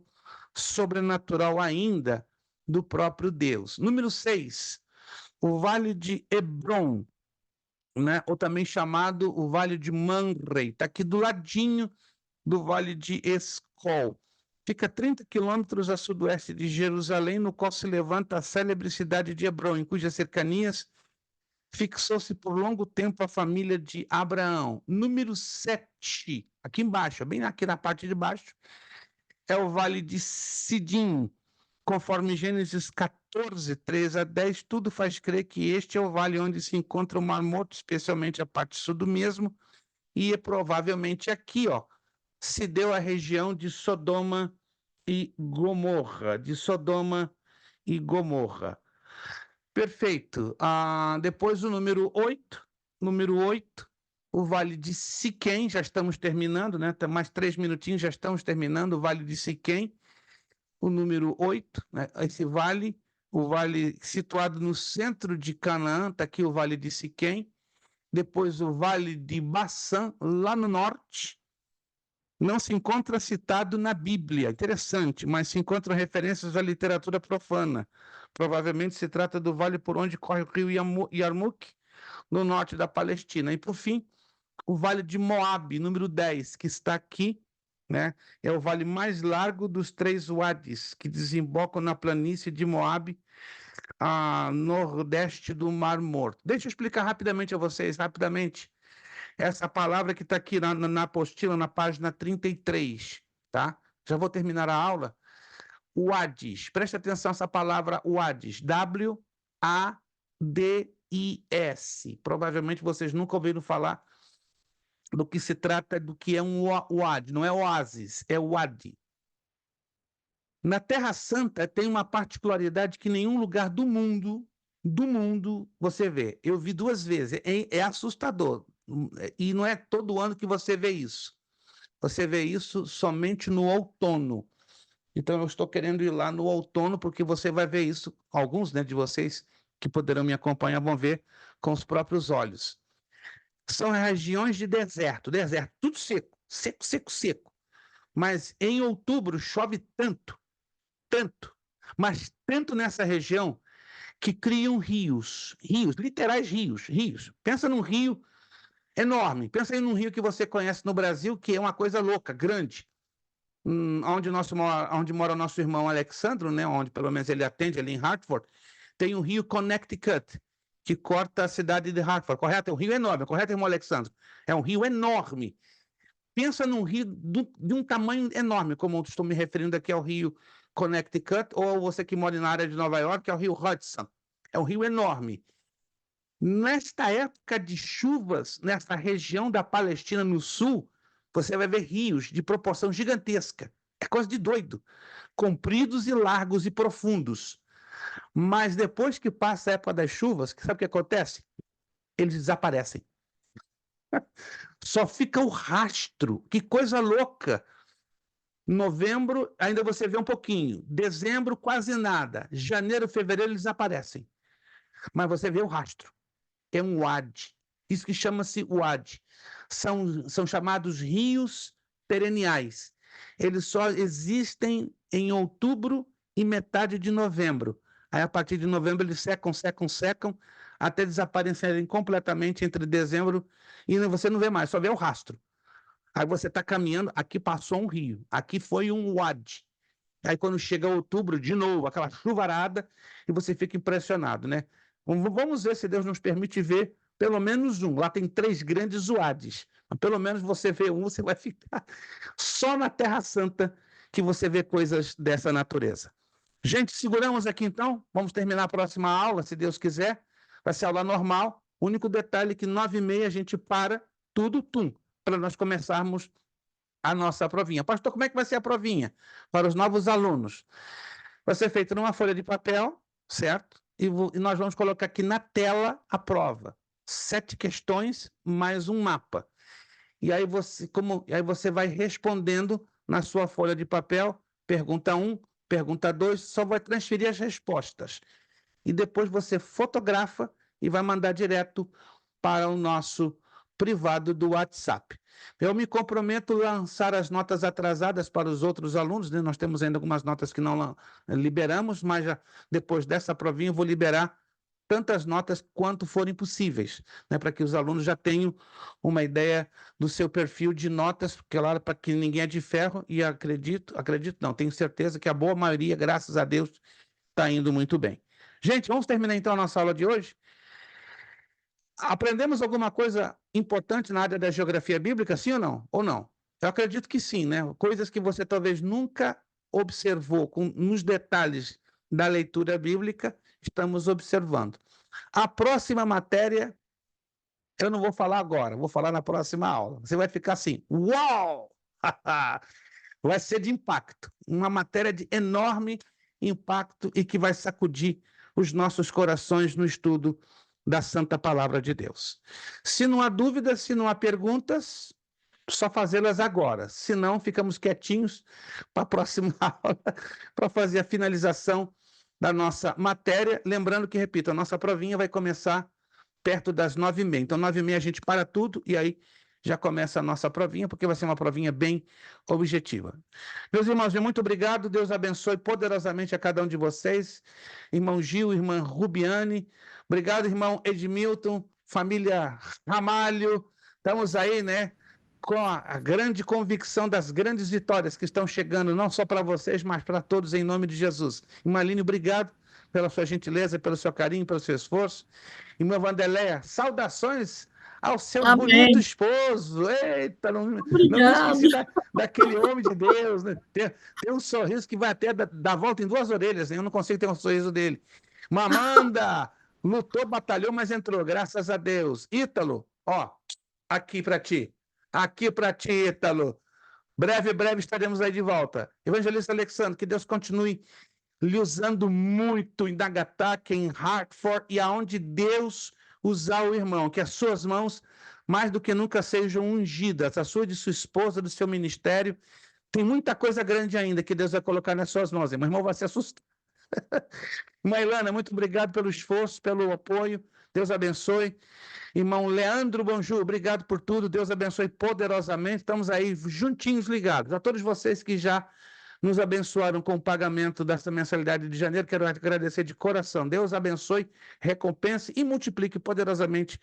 sobrenatural ainda do próprio Deus. Número 6, o Vale de Hebron, né? Ou também chamado o Vale de Manrei, está aqui do ladinho do Vale de Escol. Fica a 30 quilômetros a sudoeste de Jerusalém, no qual se levanta a célebre cidade de Hebron, em cujas cercanias fixou-se por longo tempo a família de Abraão. Número 7, aqui embaixo, bem aqui na parte de baixo, é o Vale de Sidim. Conforme Gênesis 14, 3 a 10, tudo faz crer que este é o vale onde se encontra o Mar Morto, especialmente a parte sul do mesmo, e é provavelmente aqui, ó, se deu a região de Sodoma e Gomorra, Perfeito. Depois o número 8, o Vale de Siquém, já estamos terminando, né? Mais 3 minutinhos, já estamos terminando o Vale de Siquém. O número 8, né? Esse vale, o vale situado no centro de Canaã, está aqui o Vale de Siquém. Depois o Vale de Baçã, lá no norte. Não se encontra citado na Bíblia, interessante, mas se encontram referências à literatura profana. Provavelmente se trata do vale por onde corre o rio Yarmuk, no norte da Palestina. E, por fim, o Vale de Moabe, número 10, que está aqui, né? É o vale mais largo dos 3 wadis, que desembocam na planície de Moabe, a nordeste do Mar Morto. Deixa eu explicar rapidamente a vocês, essa palavra que está aqui na apostila, na página 33, tá? Já vou terminar a aula. Wadis, preste atenção essa palavra Wadis, W-A-D-I-S. Provavelmente vocês nunca ouviram falar do que se trata, do que é um wadi, não é oásis, é wadi. Na Terra Santa tem uma particularidade que nenhum lugar do mundo você vê. Eu vi 2 vezes, é assustador. E não é todo ano que você vê isso. Você vê isso somente no outono. Então eu estou querendo ir lá no outono porque você vai ver isso, alguns, né, de vocês que poderão me acompanhar vão ver com os próprios olhos. São regiões de deserto, tudo seco, seco. Mas em outubro chove tanto, mas tanto nessa região que criam rios, literais rios. Pensa num rio enorme, pensa aí num rio que você conhece no Brasil, que é uma coisa louca, grande. Onde mora o nosso irmão Alexandro, né, onde pelo menos ele atende ali em Hartford, tem o rio Connecticut, que corta a cidade de Hartford, correto? É um rio enorme, correto, irmão Alexandre? É um rio enorme. Pensa num rio de um tamanho enorme, como eu estou me referindo aqui ao rio Connecticut, ou você que mora na área de Nova York, é o rio Hudson. É um rio enorme. Nesta época de chuvas, nessa região da Palestina no sul, você vai ver rios de proporção gigantesca. É coisa de doido. Compridos e largos e profundos. Mas depois que passa a época das chuvas, sabe o que acontece? Eles desaparecem. Só fica o rastro. Que coisa louca! Novembro, ainda você vê um pouquinho. Dezembro, quase nada. Janeiro, fevereiro, eles desaparecem. Mas você vê o rastro. É um wadi. Isso que chama-se wadi. São chamados rios perenniais. Eles só existem em outubro e metade de novembro. Aí, a partir de novembro, eles secam, até desaparecerem completamente entre dezembro e você não vê mais, só vê o rastro. Aí você está caminhando, aqui passou um rio, aqui foi um wadi. Aí quando chega outubro, de novo, aquela chuvarada, e você fica impressionado, né? Vamos ver se Deus nos permite ver pelo menos um. Lá tem 3 grandes wadis. Mas pelo menos você vê um, você vai ficar só na Terra Santa que você vê coisas dessa natureza. Gente, seguramos aqui então. Vamos terminar a próxima aula, se Deus quiser. Vai ser aula normal. O único detalhe é que 9h30 a gente para tudo, para nós começarmos a nossa provinha. Pastor, como é que vai ser a provinha para os novos alunos? Vai ser feito numa folha de papel, certo? E nós vamos colocar aqui na tela a prova. 7 questões mais um mapa. E aí você vai respondendo na sua folha de papel, pergunta 1, pergunta 2, só vai transferir as respostas. E depois você fotografa e vai mandar direto para o nosso privado do WhatsApp. Eu me comprometo a lançar as notas atrasadas para os outros alunos, né? Nós temos ainda algumas notas que não liberamos, mas depois dessa provinha eu vou liberar tantas notas quanto forem possíveis, né, para que os alunos já tenham uma ideia do seu perfil de notas, claro, para que ninguém é de ferro, e acredito não, tenho certeza que a boa maioria, graças a Deus, está indo muito bem. Gente, vamos terminar então a nossa aula de hoje? Aprendemos alguma coisa importante na área da geografia bíblica, sim ou não? Ou não? Eu acredito que sim, né? Coisas que você talvez nunca observou nos detalhes da leitura bíblica, estamos observando. A próxima matéria, eu não vou falar agora, vou falar na próxima aula. Você vai ficar assim, uau! Vai ser de impacto, uma matéria de enorme impacto e que vai sacudir os nossos corações no estudo da Santa Palavra de Deus. Se não há dúvidas, se não há perguntas, só fazê-las agora. Se não, ficamos quietinhos para a próxima aula, para fazer a finalização da nossa matéria. Lembrando que, repito, a nossa provinha vai começar perto das 9h30. Então, 9h30 a gente para tudo e aí já começa a nossa provinha, porque vai ser uma provinha bem objetiva. Meus irmãos, muito obrigado. Deus abençoe poderosamente a cada um de vocês. Irmão Gil, irmã Rubiane. Obrigado, irmão Edmilton, família Ramalho. Estamos aí, né, com a grande convicção das grandes vitórias que estão chegando, não só para vocês, mas para todos, em nome de Jesus. Irmã Aline, obrigado pela sua gentileza, pelo seu carinho, pelo seu esforço. Irmã Vandeléia, saudações ao seu Amém. bonito esposo. Eita, não me Obrigada. esqueci daquele homem de Deus, né? Tem um sorriso que vai até dar volta em 2 orelhas, né? Eu não consigo ter um sorriso dele. Mamanda, lutou, batalhou, mas entrou, graças a Deus. Ítalo, ó, aqui para ti. Aqui para ti, Ítalo. Breve estaremos aí de volta. Evangelista Alexandre, que Deus continue lhe usando muito em Nagataki, em Hartford e aonde Deus usar o irmão, que as suas mãos mais do que nunca sejam ungidas, a sua e de sua esposa, do seu ministério. Tem muita coisa grande ainda que Deus vai colocar nas suas mãos. Meu irmão vai se assustar. Irmã Ilana, muito obrigado pelo esforço, pelo apoio. Deus abençoe. Irmão Leandro Bonjour, obrigado por tudo. Deus abençoe poderosamente. Estamos aí juntinhos ligados. A todos vocês que já nos abençoaram com o pagamento dessa mensalidade de janeiro, quero agradecer de coração. Deus abençoe, recompense e multiplique poderosamente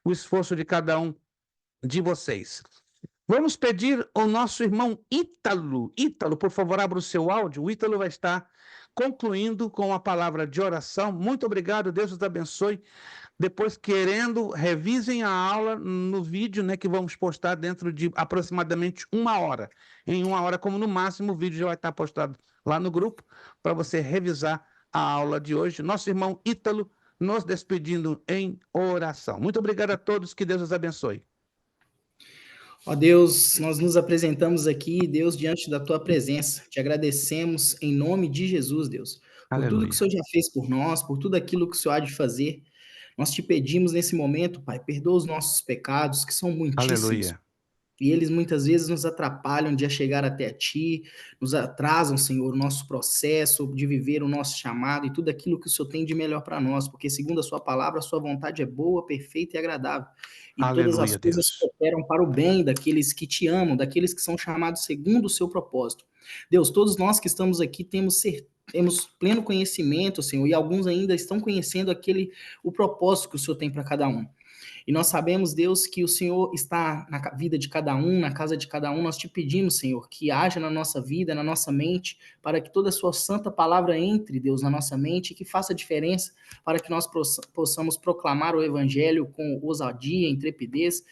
o esforço de cada um de vocês. Vamos pedir ao nosso irmão Ítalo. Ítalo, por favor, abra o seu áudio. O Ítalo vai estar concluindo com a palavra de oração. Muito obrigado, Deus os abençoe. Depois, querendo, revisem a aula no vídeo, né, que vamos postar dentro de aproximadamente 1 hora. Em 1 hora, como no máximo, o vídeo já vai estar postado lá no grupo para você revisar a aula de hoje. Nosso irmão Ítalo nos despedindo em oração. Muito obrigado a todos, que Deus os abençoe. Ó Deus, nós nos apresentamos aqui, Deus, diante da Tua presença. Te agradecemos em nome de Jesus, Deus, por tudo que o Senhor já fez por nós, por tudo aquilo que o Senhor há de fazer. Nós te pedimos nesse momento, Pai, perdoa os nossos pecados, que são muitíssimos. Aleluia. E eles muitas vezes nos atrapalham de chegar até Ti, nos atrasam, Senhor, o nosso processo de viver o nosso chamado e tudo aquilo que o Senhor tem de melhor para nós, porque segundo a Sua palavra, a Sua vontade é boa, perfeita e agradável. E Aleluia, todas as coisas Deus. cooperam para o bem daqueles que Te amam, daqueles que são chamados segundo o Seu propósito. Deus, todos nós que estamos aqui temos pleno conhecimento, Senhor, e alguns ainda estão conhecendo o propósito que o Senhor tem para cada um. E nós sabemos, Deus, que o Senhor está na vida de cada um, na casa de cada um. Nós te pedimos, Senhor, que haja na nossa vida, na nossa mente, para que toda a sua santa palavra entre, Deus, na nossa mente e que faça diferença para que nós possamos proclamar o evangelho com ousadia, intrepidez,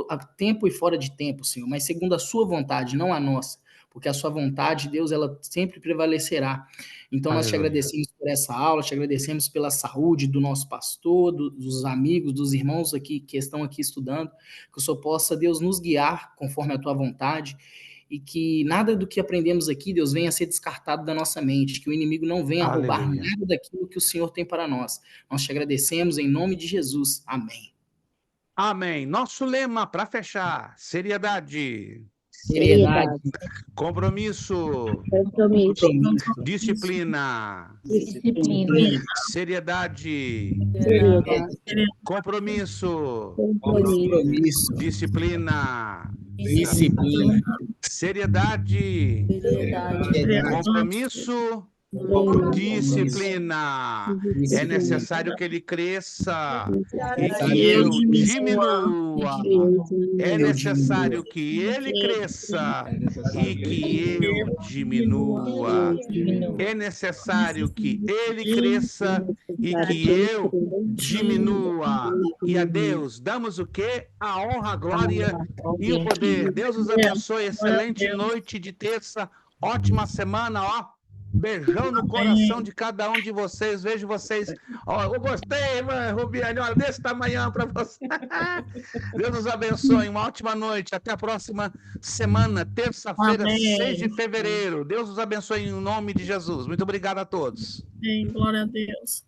a tempo e fora de tempo, Senhor, mas segundo a sua vontade, não a nossa. Porque a sua vontade, Deus, ela sempre prevalecerá. Então, nós te agradecemos por essa aula, te agradecemos pela saúde do nosso pastor, dos amigos, dos irmãos aqui que estão aqui estudando, que o Senhor possa, Deus, nos guiar conforme a tua vontade e que nada do que aprendemos aqui, Deus, venha a ser descartado da nossa mente, que o inimigo não venha a roubar Aleluia. nada daquilo que o Senhor tem para nós. Nós te agradecemos em nome de Jesus. Amém. Amém. Nosso lema para fechar: seriedade, Seriedade, compromisso, Compromisso. disciplina. Disciplina. Seriedade, Seriedade. compromisso, compromisso, disciplina. disciplina, Seriedade, Seriedade. compromisso, disciplina. É necessário que ele cresça e que eu diminua. É necessário que ele cresça e que eu diminua. É necessário que ele cresça e que eu diminua. E a Deus damos o quê? A honra, a glória e o poder. Deus os abençoe. Excelente noite de terça. Ótima semana, ó. Beijão no coração de cada um de vocês. Vejo vocês. Ó, eu gostei, irmã Rubiane. Olha, desse tamanhão para você. Deus nos abençoe. Uma ótima noite. Até a próxima semana, terça-feira, Amém. 6 de fevereiro. Deus nos abençoe em nome de Jesus. Muito obrigado a todos. Amém. Glória a Deus.